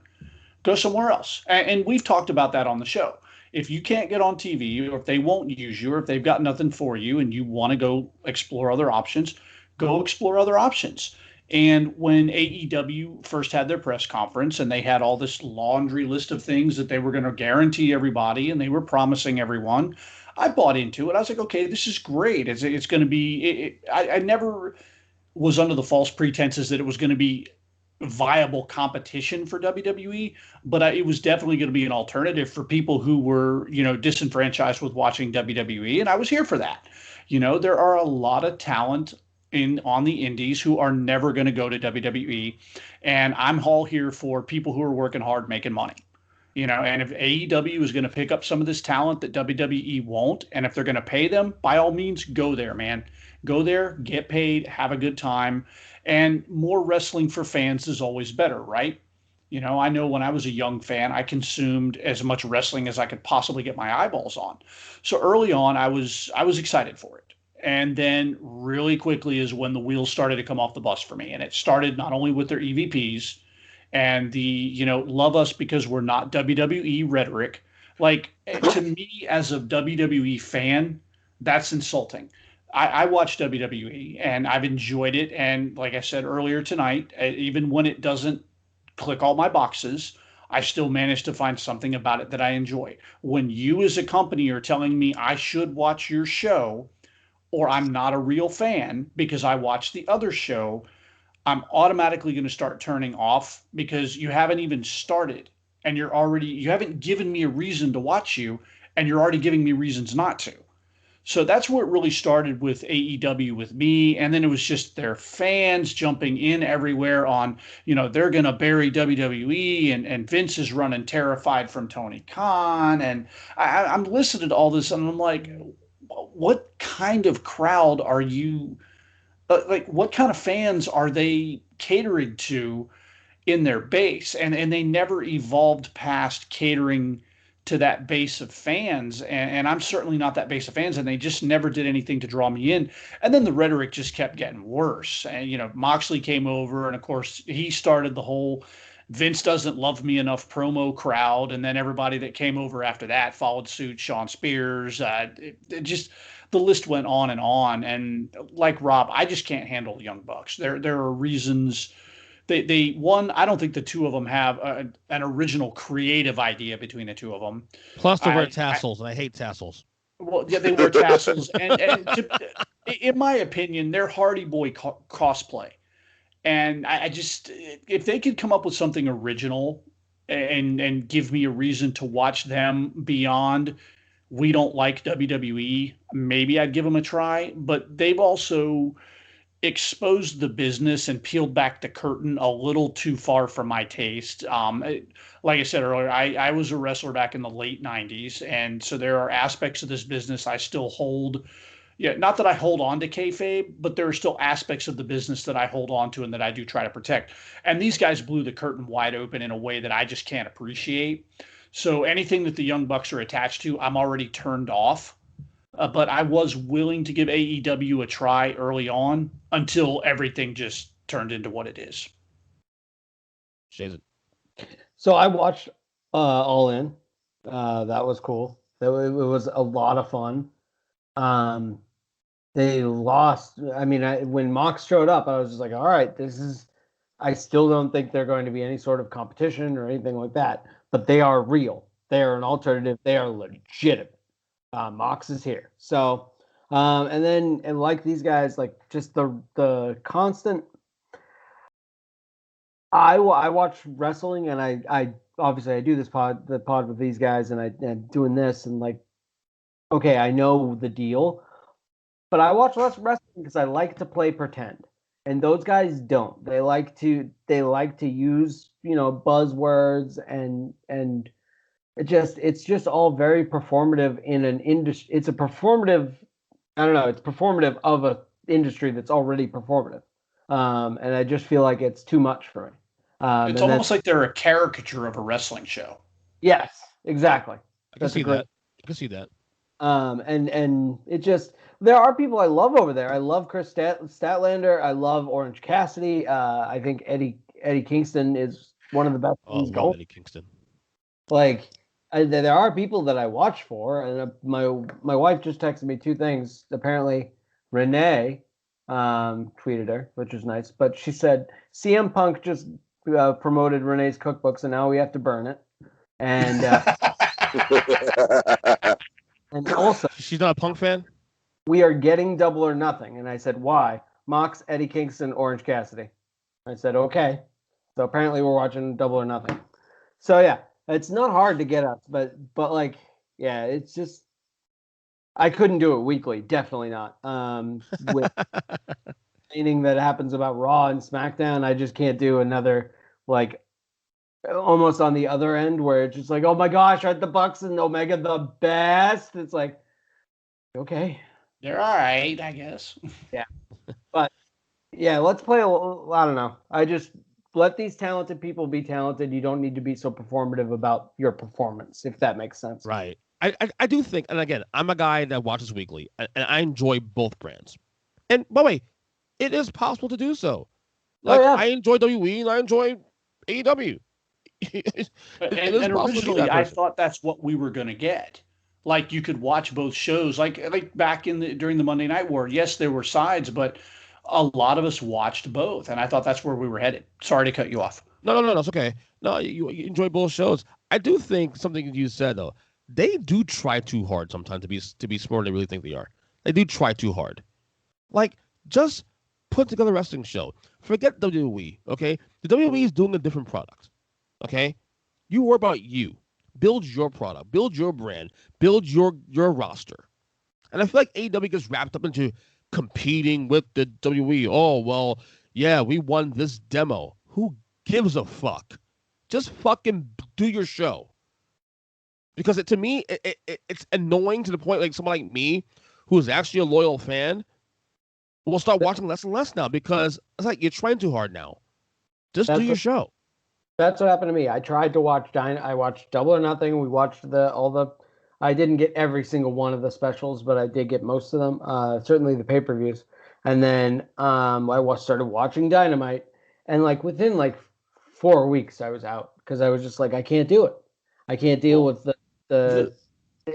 go somewhere else. And we've talked about that on the show. If you can't get on TV, or if they won't use you, or if they've got nothing for you and you want to go explore other options, go explore other options. And when AEW first had their press conference and they had all this laundry list of things that they were going to guarantee everybody and they were promising everyone, I bought into it. I was like, okay, this is great. It's going to be I never was under the false pretenses that it was going to be viable competition for WWE, but it was definitely going to be an alternative for people who were, disenfranchised with watching WWE. And I was here for that. There are a lot of talent on the indies who are never going to go to WWE. And I'm all here for people who are working hard, making money, and if AEW is going to pick up some of this talent that WWE won't, and if they're going to pay them, by all means, go there, man. Go there, get paid, have a good time. And more wrestling for fans is always better, right? I know when I was a young fan, I consumed as much wrestling as I could possibly get my eyeballs on. So early on, I was excited for it. And then really quickly is when the wheels started to come off the bus for me. And it started not only with their EVPs and the, love us because we're not WWE rhetoric. Like, to me, as a WWE fan, that's insulting. I watch WWE and I've enjoyed it. And like I said earlier tonight, even when it doesn't click all my boxes, I still manage to find something about it that I enjoy. When you as a company are telling me I should watch your show, or I'm not a real fan because I watched the other show, I'm automatically going to start turning off because you haven't even started and you haven't given me a reason to watch you and you're already giving me reasons not to. So that's where it really started with AEW with me. And then it was just their fans jumping in everywhere on, they're going to bury WWE and Vince is running terrified from Tony Khan. And I'm listening to all this and I'm like, what kind of crowd are you like what kind of fans are they catering to in their base? And they never evolved past catering to that base of fans. And I'm certainly not that base of fans, and they just never did anything to draw me in. And then the rhetoric just kept getting worse. And Moxley came over, and of course he started the whole Vince doesn't love me enough promo crowd, and then everybody that came over after that followed suit. Sean Spears, it just the list went on and on. And like Rob, I just can't handle the Young Bucks. There are reasons. They one, I don't think the two of them have an original creative idea between the two of them. Plus, they wear tassels, and I hate tassels. Well, yeah, they wear tassels, and in my opinion, they're Hardy Boy cosplay. And I just, if they could come up with something original and give me a reason to watch them beyond we don't like WWE, maybe I'd give them a try. But they've also exposed the business and peeled back the curtain a little too far for my taste. Like I said earlier, I was a wrestler back in the late 90s. And so there are aspects of this business I still hold. Yeah, not that I hold on to kayfabe, but there are still aspects of the business that I hold on to and that I do try to protect. And these guys blew the curtain wide open in a way that I just can't appreciate. So anything that the Young Bucks are attached to, I'm already turned off. But I was willing to give AEW a try early on until everything just turned into what it is. Jason. So I watched All In. That was cool. It was a lot of fun. They lost. I mean, when Mox showed up, I was just like, all right, I still don't think they're going to be any sort of competition or anything like that. But they are real. They are an alternative. They are legitimate. Mox is here. So, and like these guys, like just the constant. I watch wrestling, and I obviously I do the pod with these guys, and I'm doing this, and like, okay, I know the deal, but I watch less wrestling because I like to play pretend, and those guys don't. They like to use buzzwords and it's just all very performative in an industry. It's a performative. I don't know. It's performative of a industry that's already performative. And I just feel like it's too much for me. It's almost like they're a caricature of a wrestling show. Yes, exactly. I can see that. I can see that. And it just, there are people I love over there. I love Chris Statlander. I love Orange Cassidy. I think Eddie Kingston is one of the best. Oh, I love Eddie Kingston. Like, there are people that I watch for, and my wife just texted me two things. Apparently, Renee tweeted her, which is nice, but she said CM Punk just promoted Renee's cookbook, so now we have to burn it. And and also, she's not a Punk fan. We are getting Double or Nothing, and I said, why? Mox, Eddie Kingston, Orange Cassidy. I said, okay. So apparently, we're watching Double or Nothing. So yeah. It's not hard to get us, but like, yeah, it's just, I couldn't do it weekly. Definitely not. With anything that happens about Raw and SmackDown, I just can't do another, like, almost on the other end where it's just like, oh my gosh, aren't the Bucks and Omega the best? It's like, okay. They're all right, I guess. Yeah. But yeah, let's play I don't know. I just, let these talented people be talented. You don't need to be so performative about your performance, if that makes sense. Right. I do think, and again, I'm a guy that watches weekly, and I enjoy both brands. And by the way, it is possible to do so. Like, I enjoy WWE and I enjoy AEW. and originally, I thought that's what we were going to get. Like, you could watch both shows, like back during the Monday Night War. Yes, there were sides, but a lot of us watched both, and I thought that's where we were headed. Sorry to cut you off. No, it's okay. No, you enjoy both shows. I do think something you said though. They do try too hard sometimes to be smarter than they really think they are. They do try too hard. Like, just put together a wrestling show. Forget WWE. Okay, the WWE is doing a different product. Okay, you worry about you. Build your product. Build your brand. Build your roster. And I feel like AEW gets wrapped up into competing with the WWE. Oh, well, yeah, we won this demo. Who gives a fuck? Just fucking do your show. Because to me, it's annoying to the point, like someone like me, who is actually a loyal fan, we'll start watching less and less now because it's like you're trying too hard now. Just do your show. That's what happened to me. I tried to watch I watched Double or Nothing. We watched I didn't get every single one of the specials, but I did get most of them. Certainly the pay-per-views. And then I started watching Dynamite, and like within like 4 weeks I was out because I was just like, I can't do it. I can't deal with the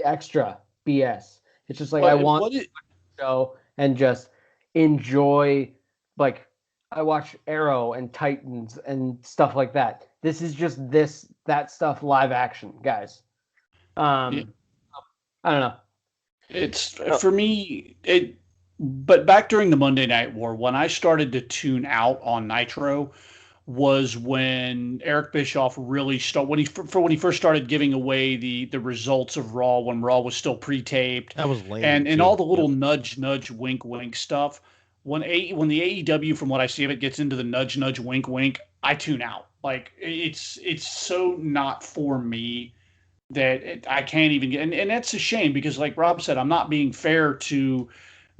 extra BS. It's just like I want to show and just enjoy. Like I watch Arrow and Titans and stuff like that. This is just that stuff live action, guys. I don't know. It's for me. But back during the Monday Night War, when I started to tune out on Nitro, was when Eric Bischoff really started when he first started giving away the results of Raw when Raw was still pre-taped. That was lame. And all the little nudge, wink, wink stuff. When the AEW, from what I see of it, gets into the nudge, wink, wink, I tune out. Like it's so not for me that I can't even get. And that's a shame because, like Rob said, I'm not being fair to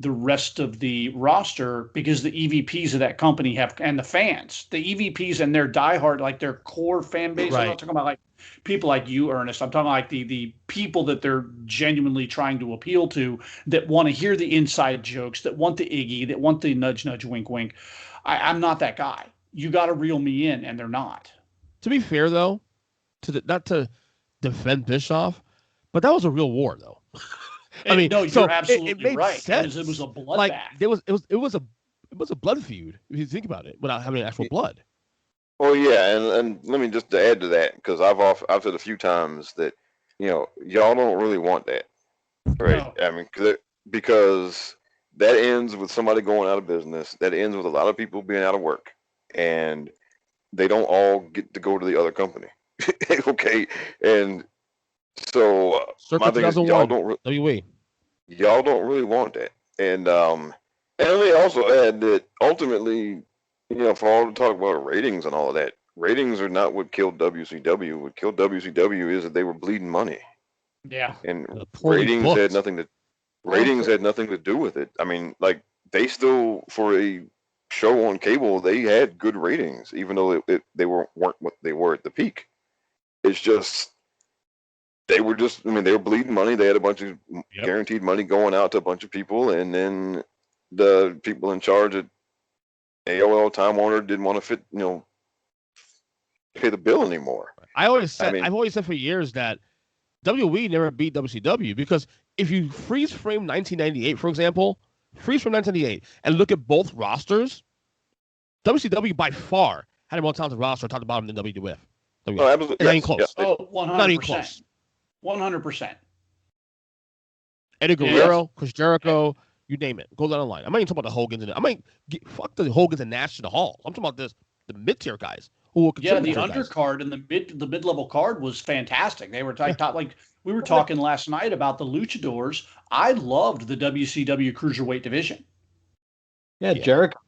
the rest of the roster because the EVPs of that company and the fans, the EVPs and their diehard, like their core fan base. Right. I'm not talking about like people like you, Ernest. I'm talking about like the people that they're genuinely trying to appeal to, that want to hear the inside jokes, that want the Iggy, that want the nudge, wink, wink. I'm not that guy. You got to reel me in, and they're not. To be fair, though, not to defend Bischoff, but that was a real war, though. I mean, no, you're absolutely right. Sense. It was a bloodbath. Like it was a blood feud if you think about it, without having actual blood. Well, yeah, and let me just add to that because I've said a few times that y'all don't really want that, right? No. I mean, because that ends with somebody going out of business. That ends with a lot of people being out of work, and they don't all get to go to the other company. Okay, and so my thing is y'all don't really want that, and let me also add that ultimately, for all the talk about ratings and all of that, ratings are not what killed WCW. What killed WCW is that they were bleeding money. Yeah, and ratings had nothing to do with it. I mean, like they still, for a show on cable, they had good ratings, even though they weren't what they were at the peak. It's just they were bleeding money. They had a bunch of guaranteed money going out to a bunch of people, and then the people in charge at AOL, Time Warner didn't want to pay the bill anymore. I've always said for years that WWE never beat WCW because if you freeze frame 1998, for example, and look at both rosters, WCW by far had a more talented roster top to bottom than WWF. Oh, absolutely. Not even close. Oh, 100%. Not even close. 100%. Eddie Guerrero, Chris Jericho, you name it. Go down the line. I'm not even talking about the Hogans. Fuck the Hogans and Nash to the Hall. I'm talking about the mid-tier guys who were the undercard and the mid-level card was fantastic. They were top, like we were talking last night about the Luchadors. I loved the WCW Cruiserweight division. Yeah, Jericho.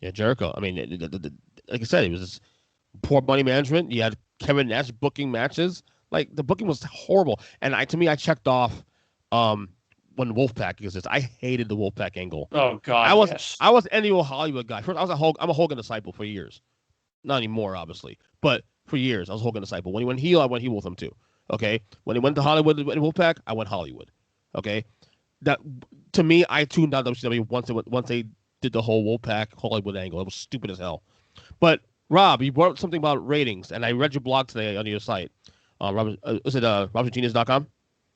Yeah, Jericho. I mean, like I said, it was just poor money management. You had Kevin Nash booking matches. Like the booking was horrible. And I checked off when Wolfpack exists. I hated the Wolfpack angle. Oh God, I was any old Hollywood guy. First, I'm a Hogan disciple for years. Not anymore, obviously, but for years I was Hogan disciple. When he went heel, I went heel with him too. Okay, when he went to Hollywood and Wolfpack, I went Hollywood. Okay, that to me, I tuned out WCW once they did the whole Wolfpack Hollywood angle. It was stupid as hell. But Rob, you brought up something about ratings, and I read your blog today on your site. Is it RobSGenius.com?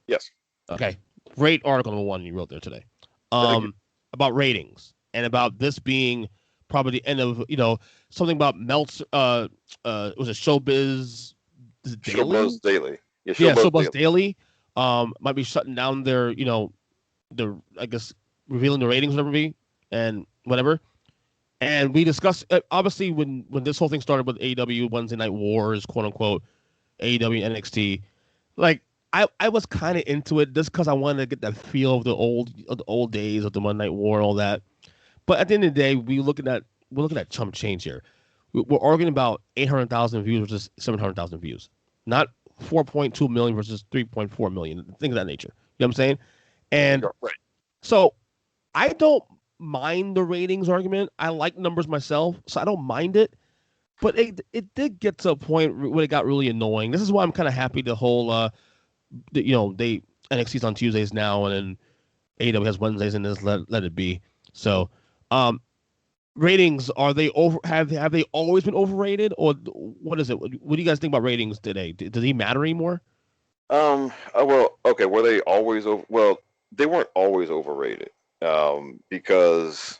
Yes. Okay. Great article, number one, you wrote there today. About ratings and about this being probably the end of, something about Meltzer. Was it Showbiz Daily? Showbuzz Daily. Yeah, Showbuzz Daily. Might be shutting down their, I guess, revealing the ratings and whatever. And we discussed, obviously, when this whole thing started with AEW Wednesday Night Wars, quote unquote, AEW NXT, like I was kind of into it just because I wanted to get that feel of the old days of the Monday Night War and all that. But at the end of the day, we're looking at chump change here. We're arguing about 800,000 views versus 700,000 views, not 4.2 million versus 3.4 million, things of that nature. You know what I'm saying? And right. So I don't mind the ratings argument. I like numbers myself, so I don't mind it. But it did get to a point when it got really annoying. This is why I'm kind of happy the whole they NXT's on Tuesdays now, and then AEW has Wednesdays, and just let it be. So, ratings, are they over? Have they always been overrated, or what is it? What do you guys think about ratings today? Does he matter anymore? Well, okay. Were they always over? Well, they weren't always overrated. Because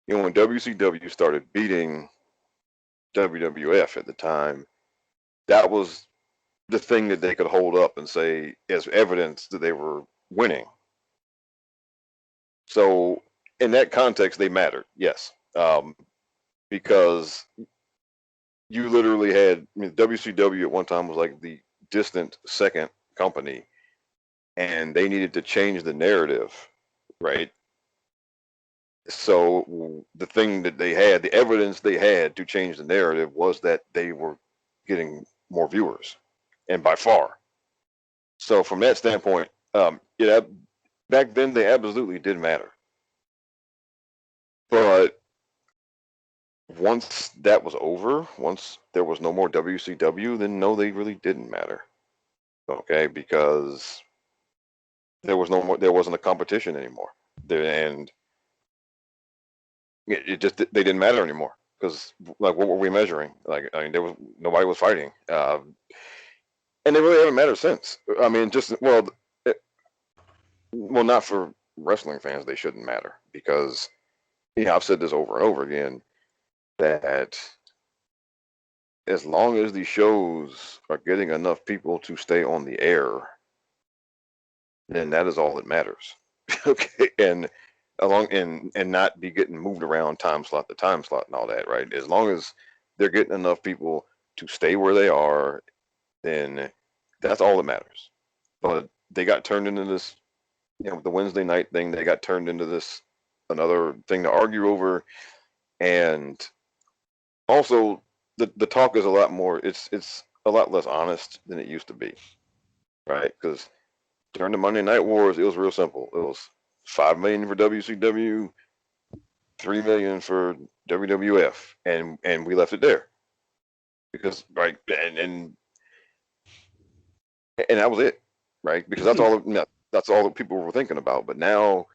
when WCW started beating WWF at the time, that was the thing that they could hold up and say as evidence that they were winning. So in that context, they mattered, yes, because you literally had, WCW at one time was like the distant second company, and they needed to change the narrative, right? So the thing that they had, the evidence they had to change the narrative was that they were getting more viewers, and by far. So from that standpoint, back then they absolutely did matter. But once that was over, once there was no more WCW, then no, they really didn't matter. Okay, because there wasn't a competition anymore, and it just they didn't matter anymore. Because like, what were we measuring? Like, I mean, nobody was fighting, and they really haven't mattered since. I mean, well, not for wrestling fans, they shouldn't matter because I've said this over and over again that as long as these shows are getting enough people to stay on the air, then that is all that matters. Okay, and not be getting moved around time slot to time slot and all that, right? As long as they're getting enough people to stay where they are, then that's all that matters. But they got turned into this, the Wednesday night thing. They got turned into this another thing to argue over, and also the talk is a lot more. It's a lot less honest than it used to be, right? Because during the Monday Night Wars, it was real simple. It was $5 million for WCW, $3 million for WWF, and we left it there because right and that was it, right? Because that's all that people were thinking about. But now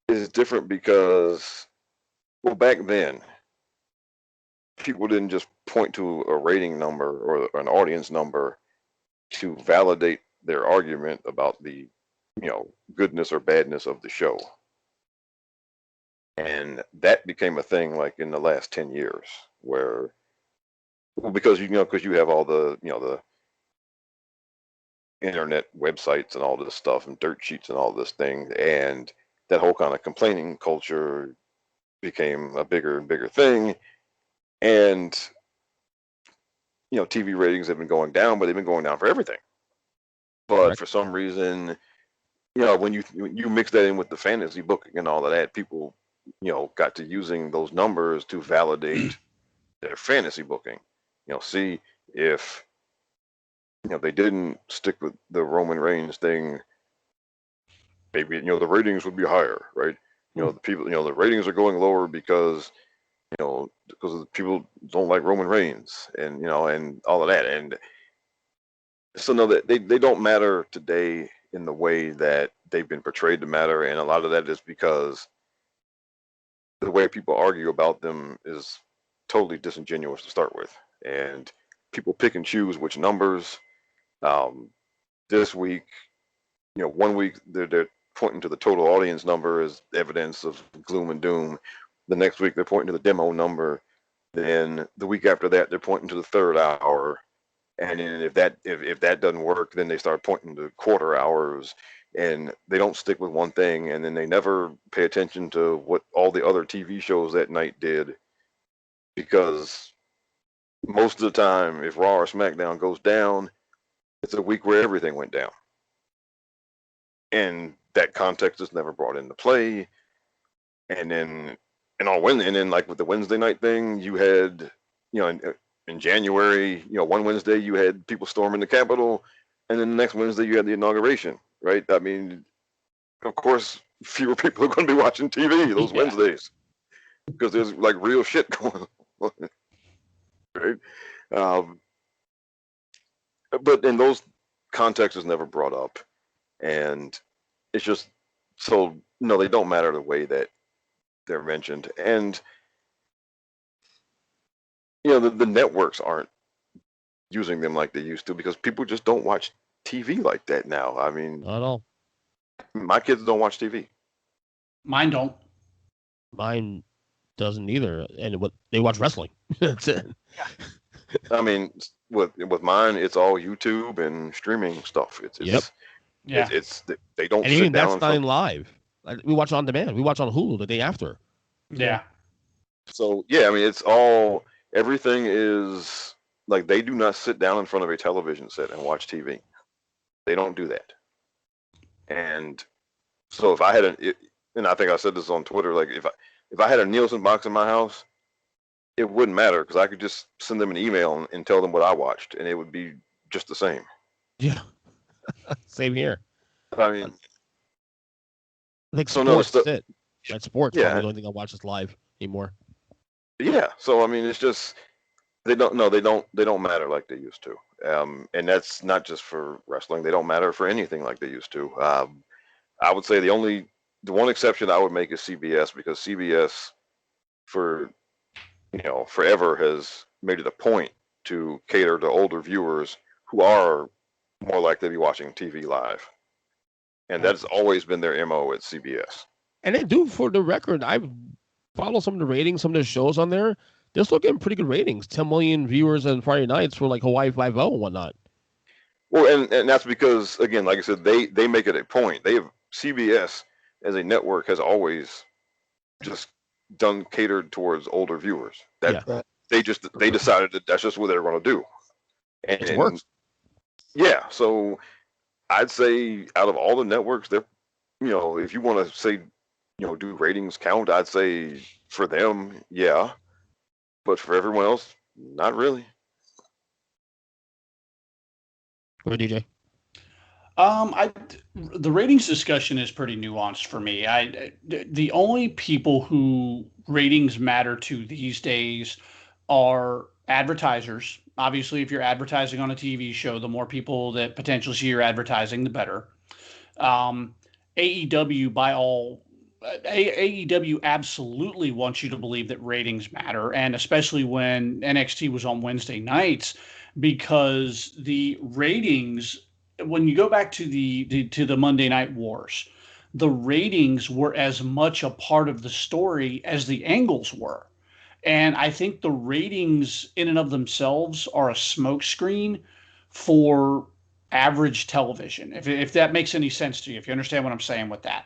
it's different because, well, back then people didn't just point to a rating number or an audience number to validate their argument about the goodness or badness of the show. And that became a thing like in the last 10 years where, well, because you have all the the internet websites and all this stuff and dirt sheets and all this thing, and that whole kind of complaining culture became a bigger and bigger thing. And TV ratings have been going down, but they've been going down for everything. But for some reason, when you mix that in with the fantasy booking and all of that, people got to using those numbers to validate their fantasy booking. See if they didn't stick with the Roman Reigns thing, maybe the ratings would be higher, right? The people, the ratings are going lower because because people don't like Roman Reigns and and all of that. And so no, that they don't matter today in the way that they've been portrayed to matter, and a lot of that is because the way people argue about them is totally disingenuous to start with, and people pick and choose which numbers. This week, one week they're pointing to the total audience number as evidence of gloom and doom. The next week they're pointing to the demo number. Then the week after that they're pointing to the third hour. And then if that doesn't work, then they start pointing to quarter hours, and they don't stick with one thing, and then they never pay attention to what all the other TV shows that night did, because most of the time, if Raw or SmackDown goes down, it's a week where everything went down, and that context is never brought into play. And then like with the Wednesday night thing, you had in January, one Wednesday you had people storming the Capitol, and then the next Wednesday you had the inauguration, right? I mean, of course, fewer people are going to be watching TV those Wednesdays because there's like real shit going on. Right? But in those contexts is never brought up, and it's just so no, they don't matter the way that they're mentioned, and the networks aren't using them like they used to because people just don't watch TV like that now. I mean, Not at all. My kids don't watch TV. Mine don't. Mine doesn't either, and they watch wrestling. That's it. I mean, with mine, it's all YouTube and streaming stuff. It's they don't. And even that's not in live. We watch on demand. We watch on Hulu the day after. Yeah. So yeah, I mean, it's all everything is like they do not sit down in front of a television set and watch TV. They don't do that. And so if I had and I think I said this on Twitter, like if I had a Nielsen box in my house, it wouldn't matter because I could just send them an email and tell them what I watched, and it would be just the same. Yeah, same here. I mean, I think sports. That's it. That's sports. Yeah, I don't think I watch this live anymore. Yeah, so I mean, it's just they don't matter like they used to, and that's not just for wrestling. They don't matter for anything like they used to. I would say the one exception I would make is CBS because CBS for forever has made it a point to cater to older viewers who are more likely to be watching TV live, and that's always been their MO at CBS. And they do, for the record, I follow some of the ratings, some of the shows on there. They're still getting pretty good ratings. 10 million viewers on Friday nights for like Hawaii 5-0 and whatnot. Well, and that's because, again, like I said, they make it a point. CBS as a network has always just catered towards older viewers. They decided that that's just what they're going to do. And it works. Yeah, so I'd say out of all the networks, they're if you want to say do ratings count, I'd say for them, yeah, but for everyone else, not really. Or DJ? The ratings discussion is pretty nuanced for me. The only people who ratings matter to these days are advertisers. Obviously, if you're advertising on a TV show, the more people that potentially see your advertising, the better. AEW absolutely wants you to believe that ratings matter, and especially when NXT was on Wednesday nights, because the ratings, when you go back to the Monday Night Wars, the ratings were as much a part of the story as the angles were. And I think the ratings in and of themselves are a smokescreen for average television, if that makes any sense to you, if you understand what I'm saying with that.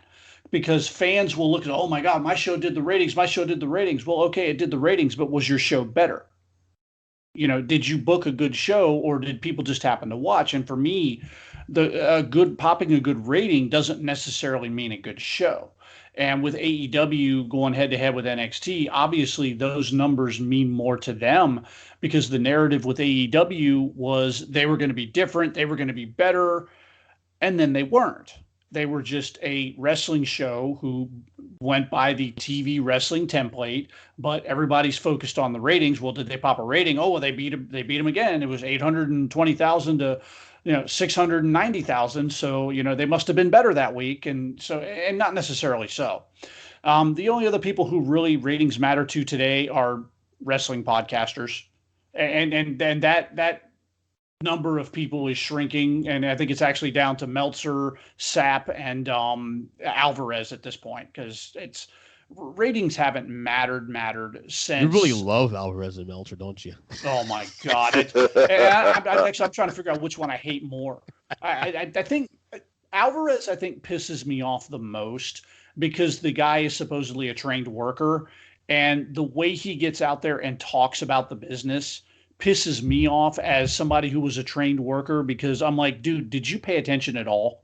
Because fans will look at, oh my God, my show did the ratings. Well, okay, it did the ratings, but was your show better? Did you book a good show, or did people just happen to watch? And for me, popping a good rating doesn't necessarily mean a good show. And with AEW going head to head with NXT, obviously those numbers mean more to them because the narrative with AEW was they were going to be different, they were going to be better, and then they weren't. They were just a wrestling show who went by the TV wrestling template, but everybody's focused on the ratings. Well, did they pop a rating? Oh, well, they beat them again. It was 820,000 to 690,000. So, they must have been better that week. And not necessarily so. The only other people who really ratings matter to today are wrestling podcasters. And that number of people is shrinking, and I think it's actually down to Meltzer, Sapp, and Alvarez at this point, because ratings haven't mattered since. You really love Alvarez and Meltzer, don't you? Oh my God! I'm trying to figure out which one I hate more. I think Alvarez, pisses me off the most because the guy is supposedly a trained worker, and the way he gets out there and talks about the business pisses me off as somebody who was a trained worker, because I'm like, dude, did you pay attention at all?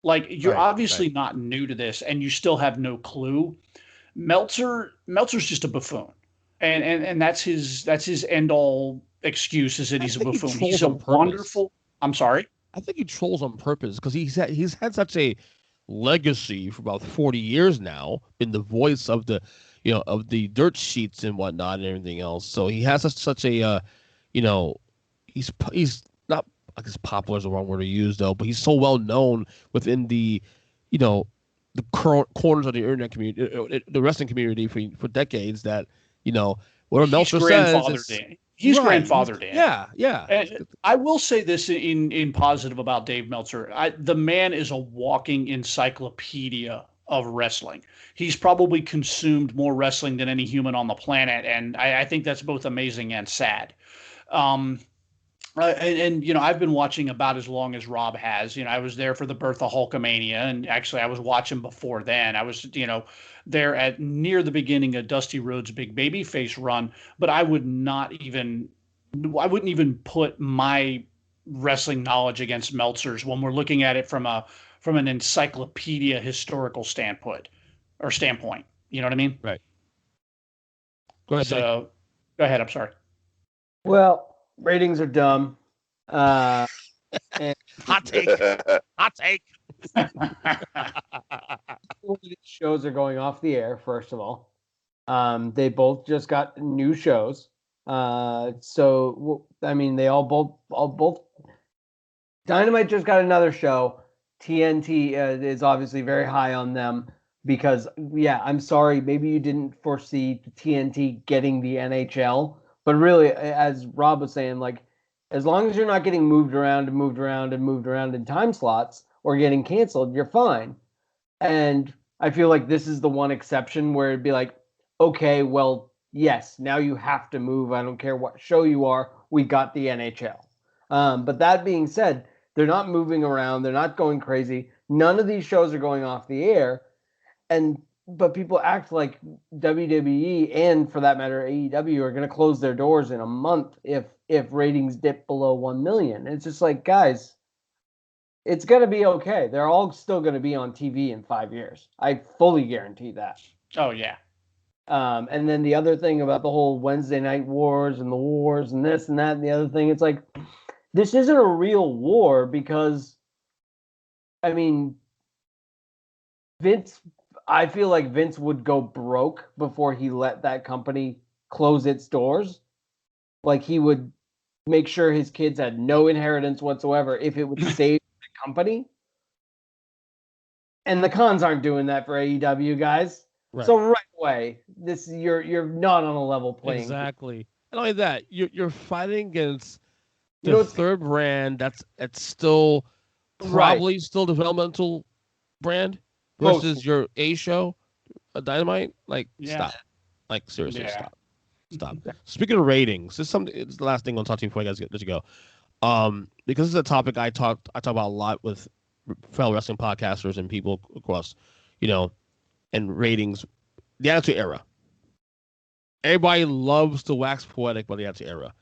Like, you're obviously not new to this and you still have no clue. Meltzer's just a buffoon. And that's his end all excuse, is that he's a buffoon. He's a wonderful. I'm sorry. I think he trolls on purpose because he's had such a legacy for about 40 years now, been the voice of the, of the dirt sheets and whatnot and everything else. So he has such a, he's not, I guess popular is the wrong word to use though, but he's so well known within the, you know, the corners of the internet community, the wrestling community for decades that, whatever Meltzer says, he's right, grandfathered in. Yeah. And I will say this in positive about Dave Meltzer. The man is a walking encyclopedia of wrestling. He's probably consumed more wrestling than any human on the planet, and I think that's both amazing and sad. And I've been watching about as long as Rob has. I was there for the birth of Hulkamania, and actually I was watching before then. I was, there at near the beginning of Dusty Rhodes' big babyface run, but I wouldn't even put my wrestling knowledge against Meltzer's when we're looking at it from an encyclopedia historical standpoint. You know what I mean? Right. Go ahead. So, go ahead. I'm sorry. Well, ratings are dumb. Hot take. Hot take. These shows are going off the air, first of all. They both just got new shows. So I mean, they all both. Dynamite just got another show. TNT is obviously very high on them because, I'm sorry, maybe you didn't foresee TNT getting the NHL, but really, as Rob was saying, like, as long as you're not getting moved around in time slots or getting canceled, you're fine. And I feel like this is the one exception where it'd be like, okay, well, yes, now you have to move. I don't care what show you are. We got the NHL. But that being said, they're not moving around. They're not going crazy. None of these shows are going off the air. But people act like WWE and, for that matter, AEW are going to close their doors in a month if ratings dip below 1 million. And it's just like, guys, it's going to be okay. They're all still going to be on TV in 5 years. I fully guarantee that. Oh, yeah. And then the other thing about the whole Wednesday night wars and the wars and this and that and the other thing, it's like, this isn't a real war because, I mean, I feel like Vince would go broke before he let that company close its doors. Like, he would make sure his kids had no inheritance whatsoever if it would save the company. And the cons aren't doing that for AEW, guys. Right. So right away, you're not on a level playing. Exactly. And only that, you're fighting against the third brand that's still probably still developmental brand versus your A show, a Dynamite. Like, stop. Like, seriously, stop. Speaking of ratings, it's the last thing I'll talk to you before I guys let you go. Because it's a topic I talk about a lot with fellow wrestling podcasters and people across, and ratings. The Attitude Era. Everybody loves to wax poetic about the Attitude Era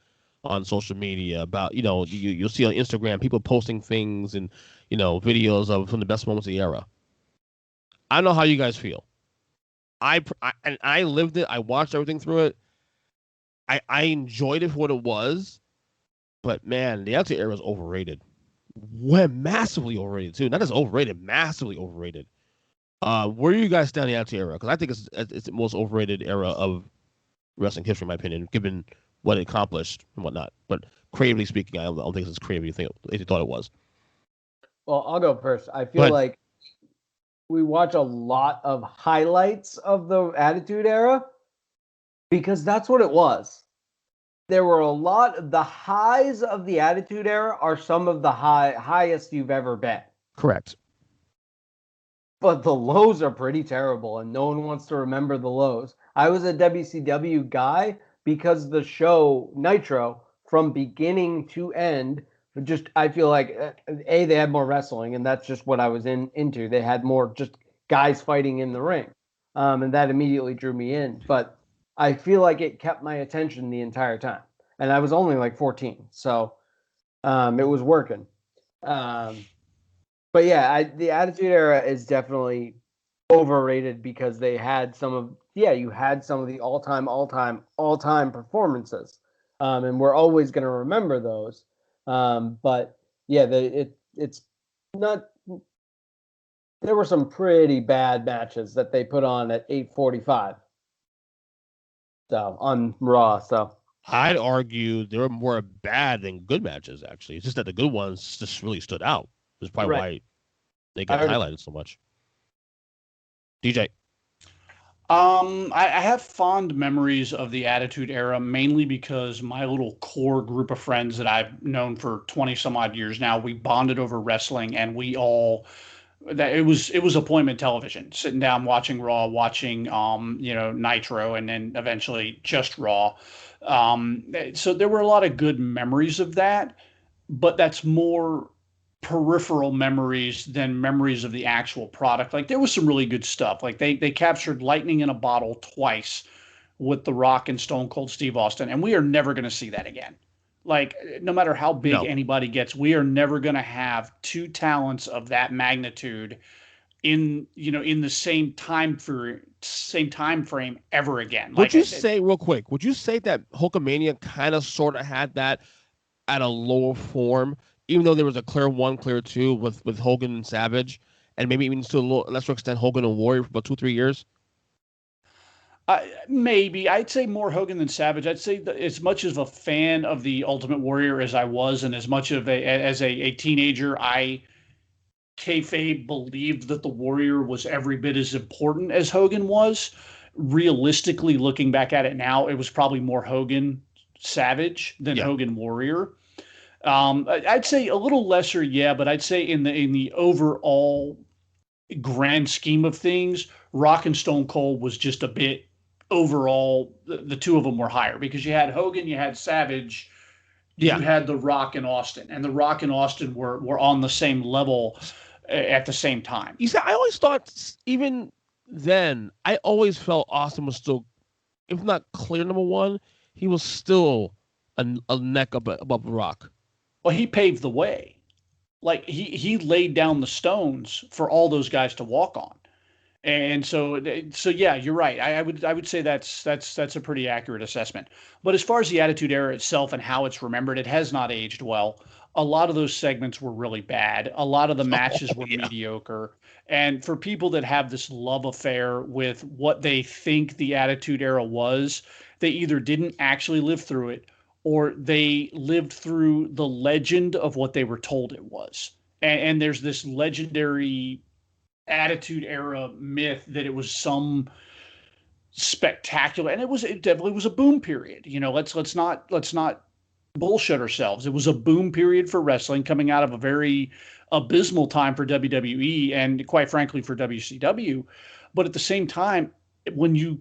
on social media about, you'll see on Instagram people posting things and, videos of some of the best moments of the era. I don't know how you guys feel. I lived it. I watched everything through it. I enjoyed it for what it was, but man, the Attitude Era is overrated. Massively overrated too. Not just overrated, massively overrated. Where do you guys stand in the Attitude Era? Because I think it's the most overrated era of wrestling history, in my opinion, given what it accomplished and whatnot. But creatively speaking, I don't think it's as creative as you thought it was. Well, I'll go first. I feel like we watch a lot of highlights of the Attitude Era because that's what it was. There were a lot of the highs of the Attitude Era are some of the highest you've ever been. Correct. But the lows are pretty terrible, and no one wants to remember the lows. I was a WCW guy because the show Nitro, from beginning to end, I feel like, they had more wrestling, and that's just what I was into. They had more just guys fighting in the ring, and that immediately drew me in. But I feel like it kept my attention the entire time, and I was only like 14, so it was working. But yeah, the Attitude Era is definitely overrated because they had you had some of the all-time performances, and we're always going to remember those. But yeah, it's not. There were some pretty bad matches that they put on at 8:45. So on Raw. So I'd argue there were more bad than good matches. Actually, it's just that the good ones just really stood out. That's probably why they get highlighted so much. DJ. I have fond memories of the Attitude Era, mainly because my little core group of friends that I've known for 20 some odd years now, we bonded over wrestling, and we all that it was appointment television, sitting down watching Raw, watching Nitro, and then eventually just Raw. So there were a lot of good memories of that, but that's more peripheral memories than memories of the actual product. Like there was some really good stuff. Like they captured lightning in a bottle twice with The Rock and Stone Cold Steve Austin, and we are never going to see that again. Like no matter how big anybody gets, we are never going to have two talents of that magnitude in the same time frame ever again. Would you say real quick? Would you say that Hulkamania kind of sort of had that at a lower form, even though there was a clear 1, clear 2 with Hogan and Savage, and maybe even to a little lesser extent Hogan and Warrior for about 2-3 years? Maybe I'd say more Hogan than Savage. I'd say that as much of a fan of the Ultimate Warrior as I was, and as much of a teenager, I kayfabe believed that the Warrior was every bit as important as Hogan was. Realistically, looking back at it now, it was probably more Hogan Savage than Hogan Warrior. I'd say a little lesser, but I'd say in the overall grand scheme of things, Rock and Stone Cold was just a bit overall. The two of them were higher because you had Hogan, you had Savage, you had The Rock and Austin, and The Rock and Austin were on the same level at the same time. You see, I always thought, even then, I always felt Austin was still, if not clear number one, he was still a neck above The Rock. Well, he paved the way. Like he laid down the stones for all those guys to walk on. And so yeah, you're right. I would say that's a pretty accurate assessment. But as far as the Attitude Era itself and how it's remembered, it has not aged well. A lot of those segments were really bad. A lot of the matches were mediocre. And for people that have this love affair with what they think the Attitude Era was, they either didn't actually live through it, or they lived through the legend of what they were told it was. And there's this legendary Attitude Era myth that it was some spectacular, and it definitely was a boom period. Let's not bullshit ourselves. It was a boom period for wrestling, coming out of a very abysmal time for WWE and quite frankly for WCW. But at the same time, when you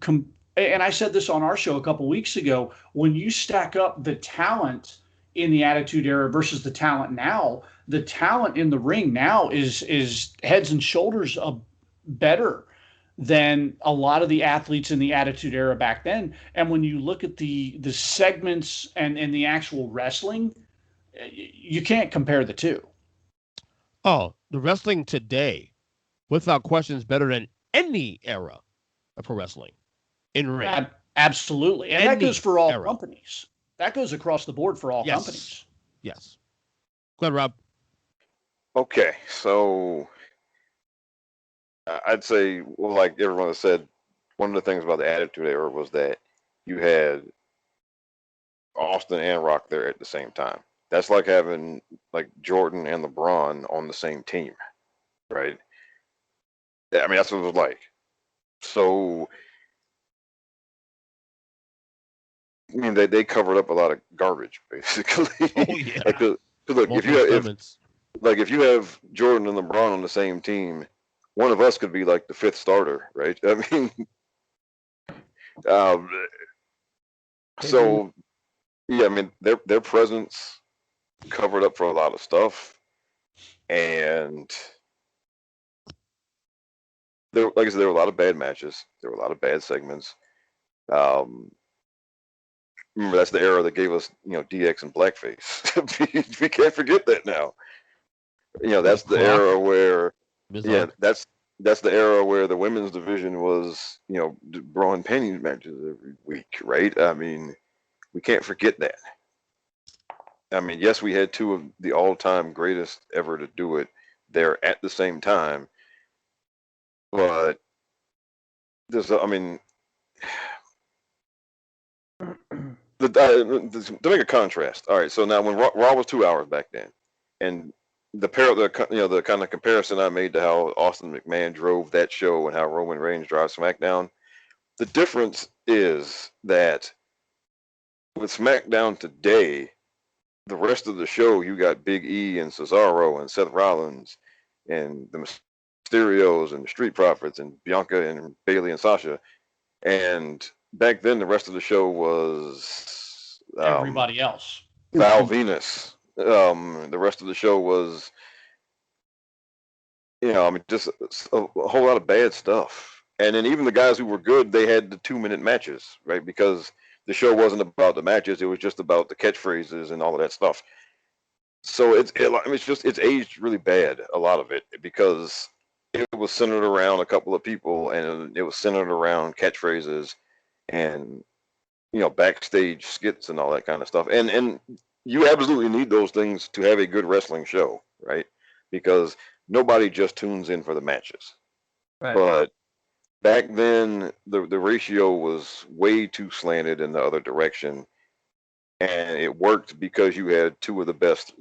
and I said this on our show a couple weeks ago, when you stack up the talent in the Attitude Era versus the talent now, the talent in the ring now is heads and shoulders better than a lot of the athletes in the Attitude Era back then. And when you look at the segments and the actual wrestling, you can't compare the two. Oh, the wrestling today, without question, is better than any era of pro wrestling. In ring. Absolutely. And that goes for all companies. That goes across the board for all companies. Yes. Go ahead, Rob. Okay, so I'd say, well, like everyone has said, one of the things about the Attitude Era was that you had Austin and Rock there at the same time. That's like having like Jordan and LeBron on the same team, right? I mean, that's what it was like. So I mean, they covered up a lot of garbage, basically. Oh yeah. Look, if you have Jordan and LeBron on the same team, one of us could be like the fifth starter, right? I mean, so yeah, I mean their presence covered up for a lot of stuff, and like I said, there were a lot of bad matches. There were a lot of bad segments. Remember, that's the era that gave us, DX and blackface. We can't forget that now. That's the era where, that's the era where the women's division was, bra and panties matches every week, right? I mean, we can't forget that. I mean, yes, we had two of the all-time greatest ever to do it there at the same time, But there's, I mean, to make a contrast. All right, so now when Raw was 2 hours back then, and the kind of comparison I made to how Austin McMahon drove that show and how Roman Reigns drives SmackDown, the difference is that with SmackDown today, the rest of the show, you got Big E and Cesaro and Seth Rollins and the Mysterios and the Street Profits and Bianca and Bayley and Sasha. And back then, the rest of the show was everybody else. Val Venus. The rest of the show was, just a whole lot of bad stuff. And then even the guys who were good, they had the 2-minute matches, right? Because the show wasn't about the matches; it was just about the catchphrases and all of that stuff. So it's aged really bad, a lot of it, because it was centered around a couple of people, and it was centered around catchphrases and backstage skits and all that kind of stuff. And you absolutely need those things to have a good wrestling show, right? Because nobody just tunes in for the matches. Right. But back then, the ratio was way too slanted in the other direction, and it worked because you had two of the best,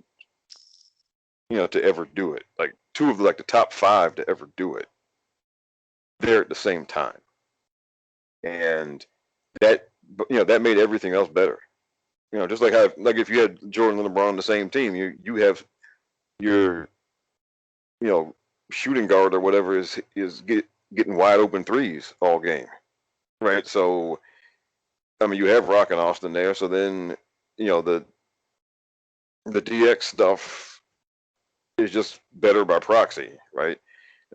to ever do it. Like two of the top 5 to ever do it there at the same time, and that made everything else better. Just like how, if you had Jordan and LeBron on the same team, you have your shooting guard or whatever is getting wide open threes all game, right? So I mean, you have Rock and Austin there, so then the DX stuff is just better by proxy, right?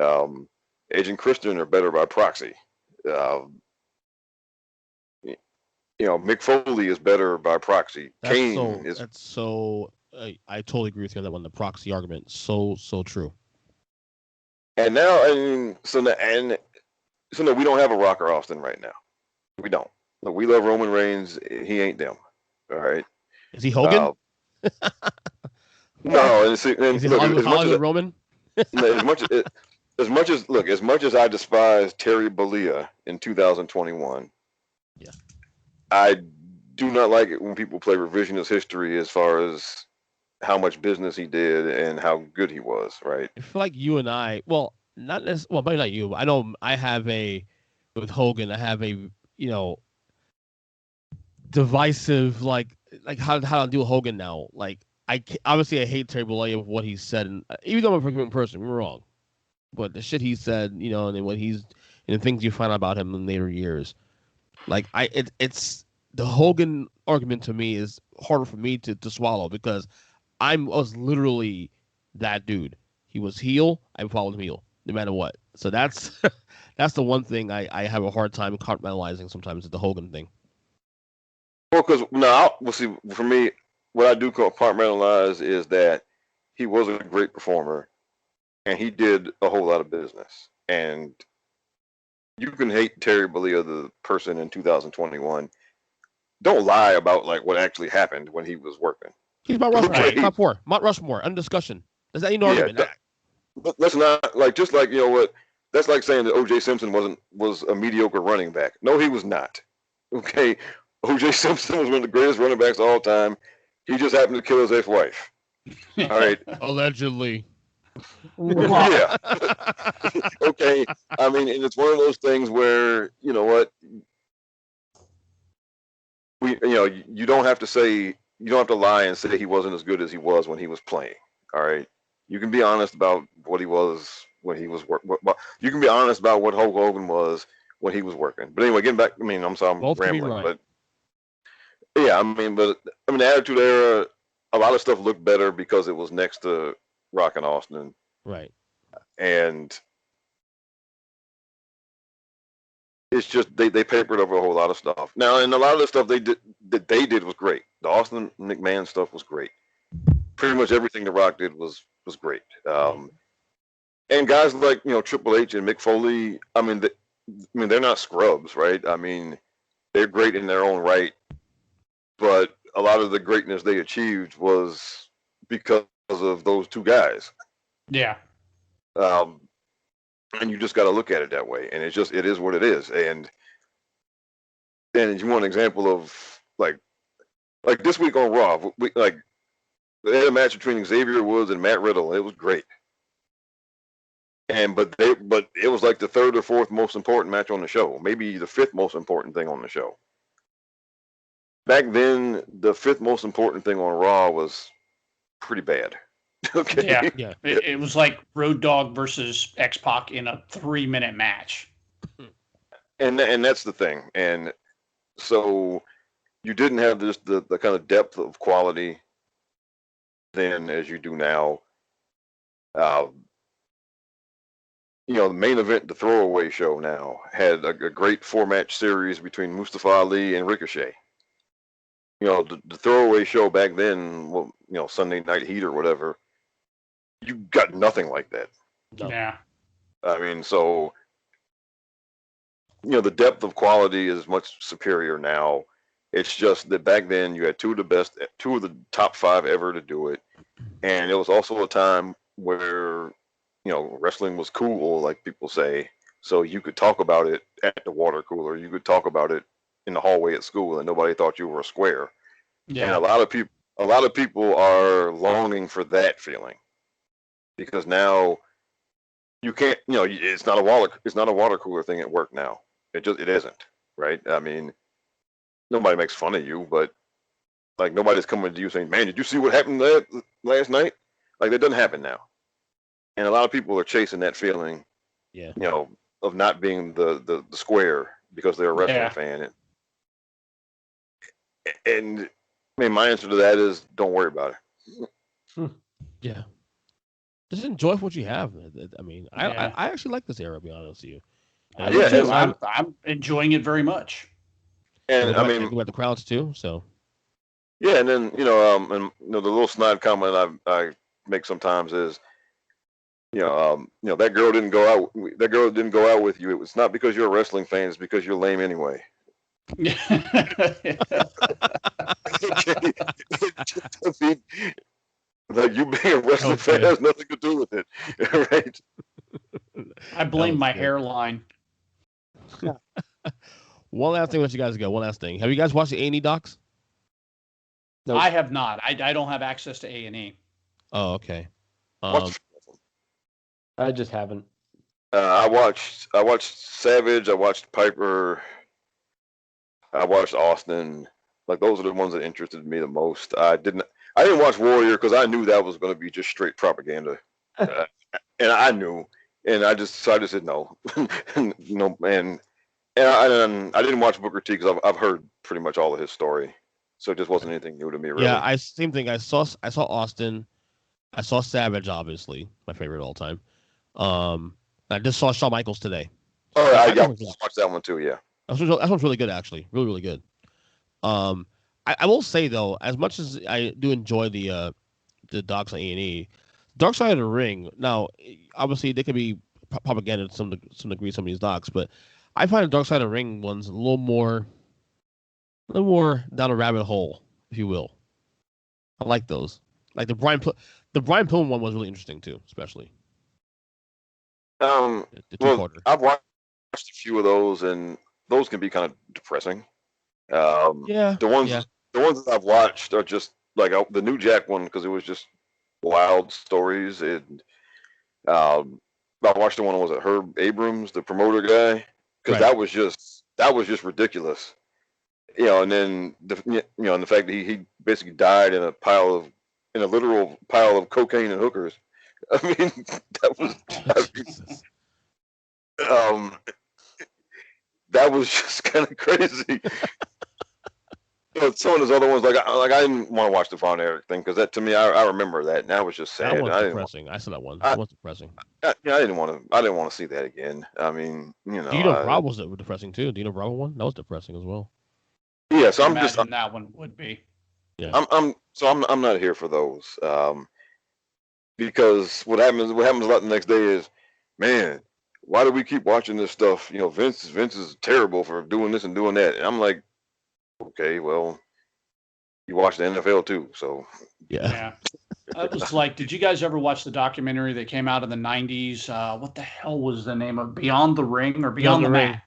Edge and Christian are better by proxy. Mick Foley is better by proxy. I totally agree with you on that one. The proxy argument, so true. And now, so no, we don't have a Rock or Austin right now. We don't. Look, we love Roman Reigns. He ain't them. All right. Is he Hogan? No, is he Hollywood Roman? as much as I despise Terry Bollea in 2021, yeah, I do not like it when people play revisionist history as far as how much business he did and how good he was, right? I feel like you and I, maybe not you. I know I have with Hogan, I have a, divisive, like how to deal with Hogan now. Like, obviously I hate Terry Bollea of what he said, and even though I'm a forgiving person, we're wrong. But the shit he said, and then what he's, and the things you find out about him in later years, like it's the Hogan argument to me is harder for me to swallow because I was literally that dude. He was heel, I followed him heel, no matter what. So that's the one thing I have a hard time compartmentalizing sometimes, is the Hogan thing. Well, because now, we'll see, for me, what I do compartmentalize is that he was a great performer and he did a whole lot of business. And you can hate Terry Bollea, the person, in 2021. Don't lie about what actually happened when he was working. He's Mount Rushmore, top 4. Mount Rushmore, under discussion. Is that argument? Let's not that's like saying that O.J. Simpson was a mediocre running back. No, he was not. Okay, O.J. Simpson was one of the greatest running backs of all time. He just happened to kill his ex-wife. All right. Allegedly. Yeah. Okay. I mean, and it's one of those things where, you don't have to lie and say he wasn't as good as he was when he was playing. All right. You can be honest about what he was when he was working. You can be honest about what Hulk Hogan was when he was working. But anyway, getting back, I'm sorry, I'm rambling, right. But yeah, the Attitude Era, a lot of stuff looked better because it was next to Rock and Austin. Right. And it's just they papered over a whole lot of stuff. Now, and a lot of the stuff they did was great. The Austin McMahon stuff was great. Pretty much everything The Rock did was great. And guys like Triple H and Mick Foley, they're not scrubs, right? They're great in their own right, but a lot of the greatness they achieved was because of those two guys. Yeah. and you just got to look at it that way. And it is what it is. And you want an example of like this week on Raw, they had a match between Xavier Woods and Matt Riddle. It was great. But it was like the third or fourth most important match on the show, maybe the fifth most important thing on the show. Back then, the fifth most important thing on Raw was pretty bad. Okay. Yeah. It was like Road Dogg versus X-Pac in a 3-minute match. And that's the thing. And so you didn't have the kind of depth of quality then as you do now. The main event, the throwaway show now, had a great 4-match series between Mustafa Ali and Ricochet. The throwaway show back then, Sunday Night Heat or whatever, you got nothing like that. No. Yeah. I mean, so, the depth of quality is much superior now. It's just that back then you had two of the top 5 ever to do it. And it was also a time where, wrestling was cool, like people say. So you could talk about it at the water cooler. You could talk about it in the hallway at school, and nobody thought you were a square. Yeah. And a lot of people are longing for that feeling, because now you can't. It's not a water cooler thing at work now. It isn't, right? I mean, nobody makes fun of you, but like nobody's coming to you saying, "Man, did you see what happened last night?" Like that doesn't happen now. And a lot of people are chasing that feeling, of not being the square because they're a wrestling fan. And I mean, my answer to that is don't worry about it. Yeah. Just enjoy what you have. I mean, I actually like this era, to be honest with you. I'm enjoying it very much. And I mean, about the crowds too. So. Yeah, and then the little snide comment I make sometimes is, that girl didn't go out. That girl didn't go out with you. It was not because you're a wrestling fan. It's because you're lame anyway. Like you being a wrestling fan has nothing to do with it, right? I blame my hairline. One last thing, let you guys go. One last thing. Have you guys watched the A&E docs? Nope. I have not. I don't have access to A&E. Oh, okay. I just haven't. I watched Savage. I watched Piper. I watched Austin. Like those are the ones that interested me the most. I didn't watch Warrior because I knew that was going to be just straight propaganda, and I knew, and I just said no, no, and I didn't watch Booker T because I've heard pretty much all of his story, so it just wasn't anything new to me. Really. Yeah, same thing. I saw Austin. I saw Savage, obviously my favorite of all time. I just saw Shawn Michaels today. Oh, I watched that one too. Yeah, that one's really good, actually. Really, really good. I will say though, as much as I do enjoy the docs on A&E, Dark Side of the Ring. Now, obviously, they could be propaganda to some degree, some of these docs, but I find the Dark Side of the Ring ones a little more down a rabbit hole, if you will. I like those. Like the Brian Pillman one was really interesting too, especially. Well, I've watched a few of those, and those can be kind of depressing. The ones that I've watched are just like the New Jack one because it was just wild stories, and I watched the one was it Herb Abrams, the promoter guy, because that was just ridiculous, and then and the fact that he basically died in a literal pile of cocaine and hookers. I mean, that was that was just kind of crazy. Some of those other ones, like I didn't want to watch the Von Erich thing because that to me, I remember that, and that was just sad. That was depressing. I saw that one. That was depressing. I didn't want to see that again. I mean, Dino Bravo was depressing too. Dino Bravo one that was depressing as well. Yeah, so that one would be. Yeah. I'm not here for those. Because what happens a lot the next day is, man, why do we keep watching this stuff? Vince is terrible for doing this and doing that. And I'm like, okay, well, you watch the NFL too, so yeah. I was like, did you guys ever watch the documentary that came out in the 90s? What the hell was the name of Beyond the Ring or Beyond the Mat?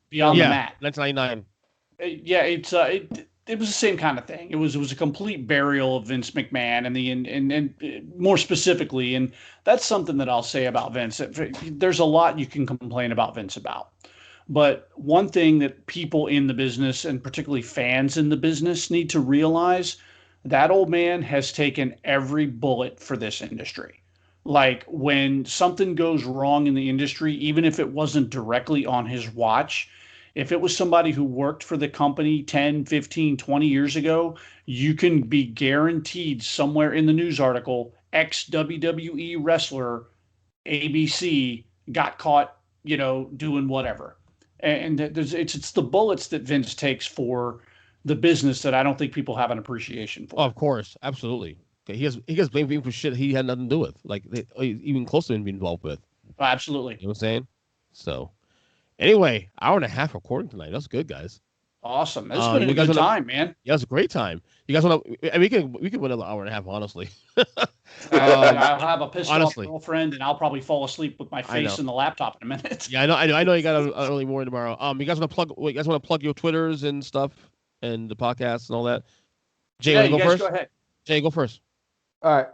Beyond the Mat. 1999. Yeah, it was the same kind of thing. It was a complete burial of Vince McMahon and more specifically, and that's something that I'll say about Vince. There's a lot you can complain about Vince about. But one thing that people in the business, and particularly fans in the business, need to realize, that old man has taken every bullet for this industry. Like, when something goes wrong in the industry, even if it wasn't directly on his watch, if it was somebody who worked for the company 10, 15, 20 years ago, you can be guaranteed somewhere in the news article, ex-WWE wrestler, ABC, got caught, doing whatever. And it's the bullets that Vince takes for the business that I don't think people have an appreciation for. Oh, of course, absolutely. Okay, he gets blamed for shit he had nothing to do with, like even close to him being involved with. Oh, absolutely. You know what I'm saying? So, anyway, hour and a half recording tonight. That's good, guys. Awesome. This has been a good time, man. Yeah, it's a great time. You guys want to? We can win another hour and a half, honestly. I'll have a pissed off girlfriend, and I'll probably fall asleep with my face in the laptop in a minute. Yeah, I know. You got an early morning tomorrow. You guys want to plug your Twitters and stuff, and the podcasts and all that? Jay, you go guys first. Go ahead. Jay, go first. All right.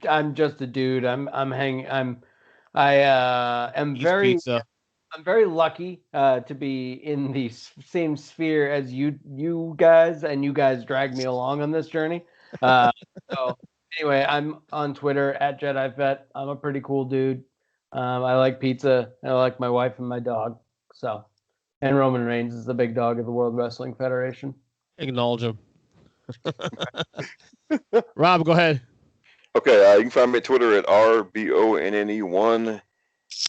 I'm just a dude. I'm very lucky to be in the same sphere as you guys, and you guys drag me along on this journey. So anyway, I'm on Twitter at JediVet. I'm a pretty cool dude. I like pizza. I like my wife and my dog. So, and Roman Reigns is the big dog of the World Wrestling Federation. Acknowledge him. Rob, go ahead. Okay, you can find me at Twitter at RBONNE1.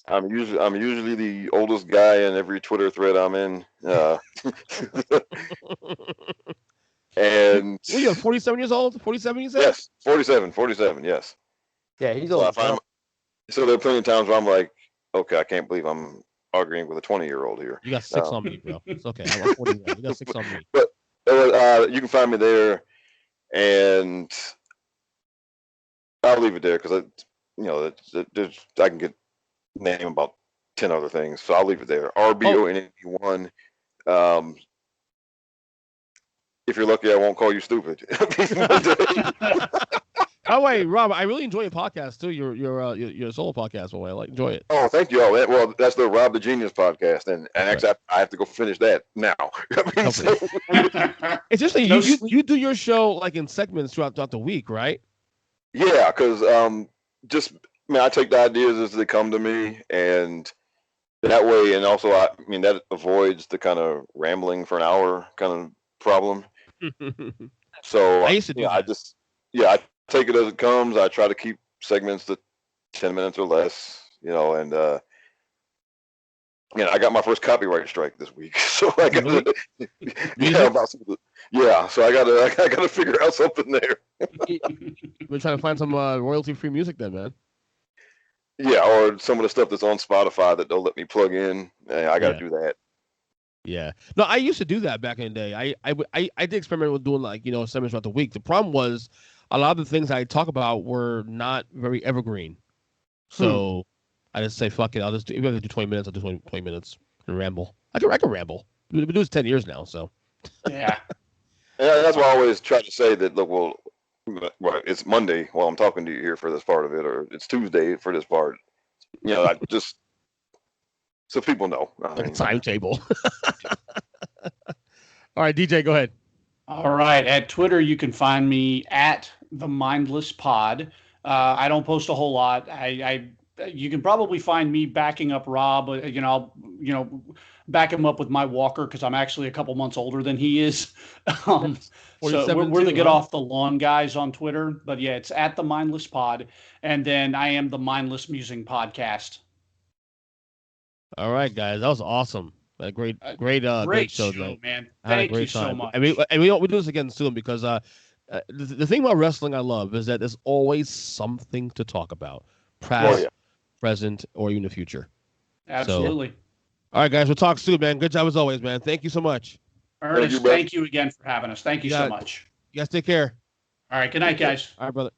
I'm usually the oldest guy in every Twitter thread I'm in. And you're 47 years old? 47, you said? Yes, 47, yes. Yeah, he's old. So there are plenty of times where I'm like, okay, I can't believe I'm arguing with a 20-year-old here. You got 6 on me, bro. It's okay. I'm 41. You got 6 on me. But you can find me there, and I'll leave it there because I can name about 10 other things, so I'll leave it there. RBONNE1. If you're lucky, I won't call you stupid. Oh wait, Rob, I really enjoy your podcast too. Your solo podcast, boy. I enjoy it. Oh, thank you all. Well, that's the Rob the Genius podcast, and actually, I have to go finish that now. It's interesting. You do your show like in segments throughout the week, right? Yeah, because I take the ideas as they come to me, and that way, and also that avoids the kind of rambling for an hour kind of problem. So I used to do I take it as it comes. I try to keep segments to 10 minutes or less, and I got my first copyright strike this week, so I got so I gotta figure out something there. We're trying to find some royalty-free music then, man. Yeah, or some of the stuff that's on Spotify that they'll let me plug in. I got to do that. Yeah. No, I used to do that back in the day. I did experiment with doing segments throughout the week. The problem was a lot of the things I talk about were not very evergreen. So I just say, fuck it. I'll just do, if I have to do 20 minutes, I'll do 20 minutes and ramble. I can ramble. We've been doing this 10 years now, so. Yeah. Yeah, that's why I always try to say that, look, well, it's Monday while I'm talking to you here for this part of it, or it's Tuesday for this part. I just, so people know. Like a timetable. All right, DJ, go ahead. All right. At Twitter, you can find me at the Mindless Pod. I don't post a whole lot. You can probably find me backing up Rob. I'll back him up with my walker because I'm actually a couple months older than he is. So we're the Get Off the Lawn guys on Twitter. But yeah, it's at the Mindless Pod, and then I am the Mindless Musing Podcast. All right, guys, that was awesome. A great show, man. Thank you so much. And we do this again soon because the thing about wrestling I love is that there's always something to talk about, past, present, or even the future. Absolutely. So, all right, guys, we'll talk soon, man. Good job as always, man. Thank you so much. Ernest, thank you again for having us. Thank you so much. You guys take care. All right. Good night, guys. All right, brother.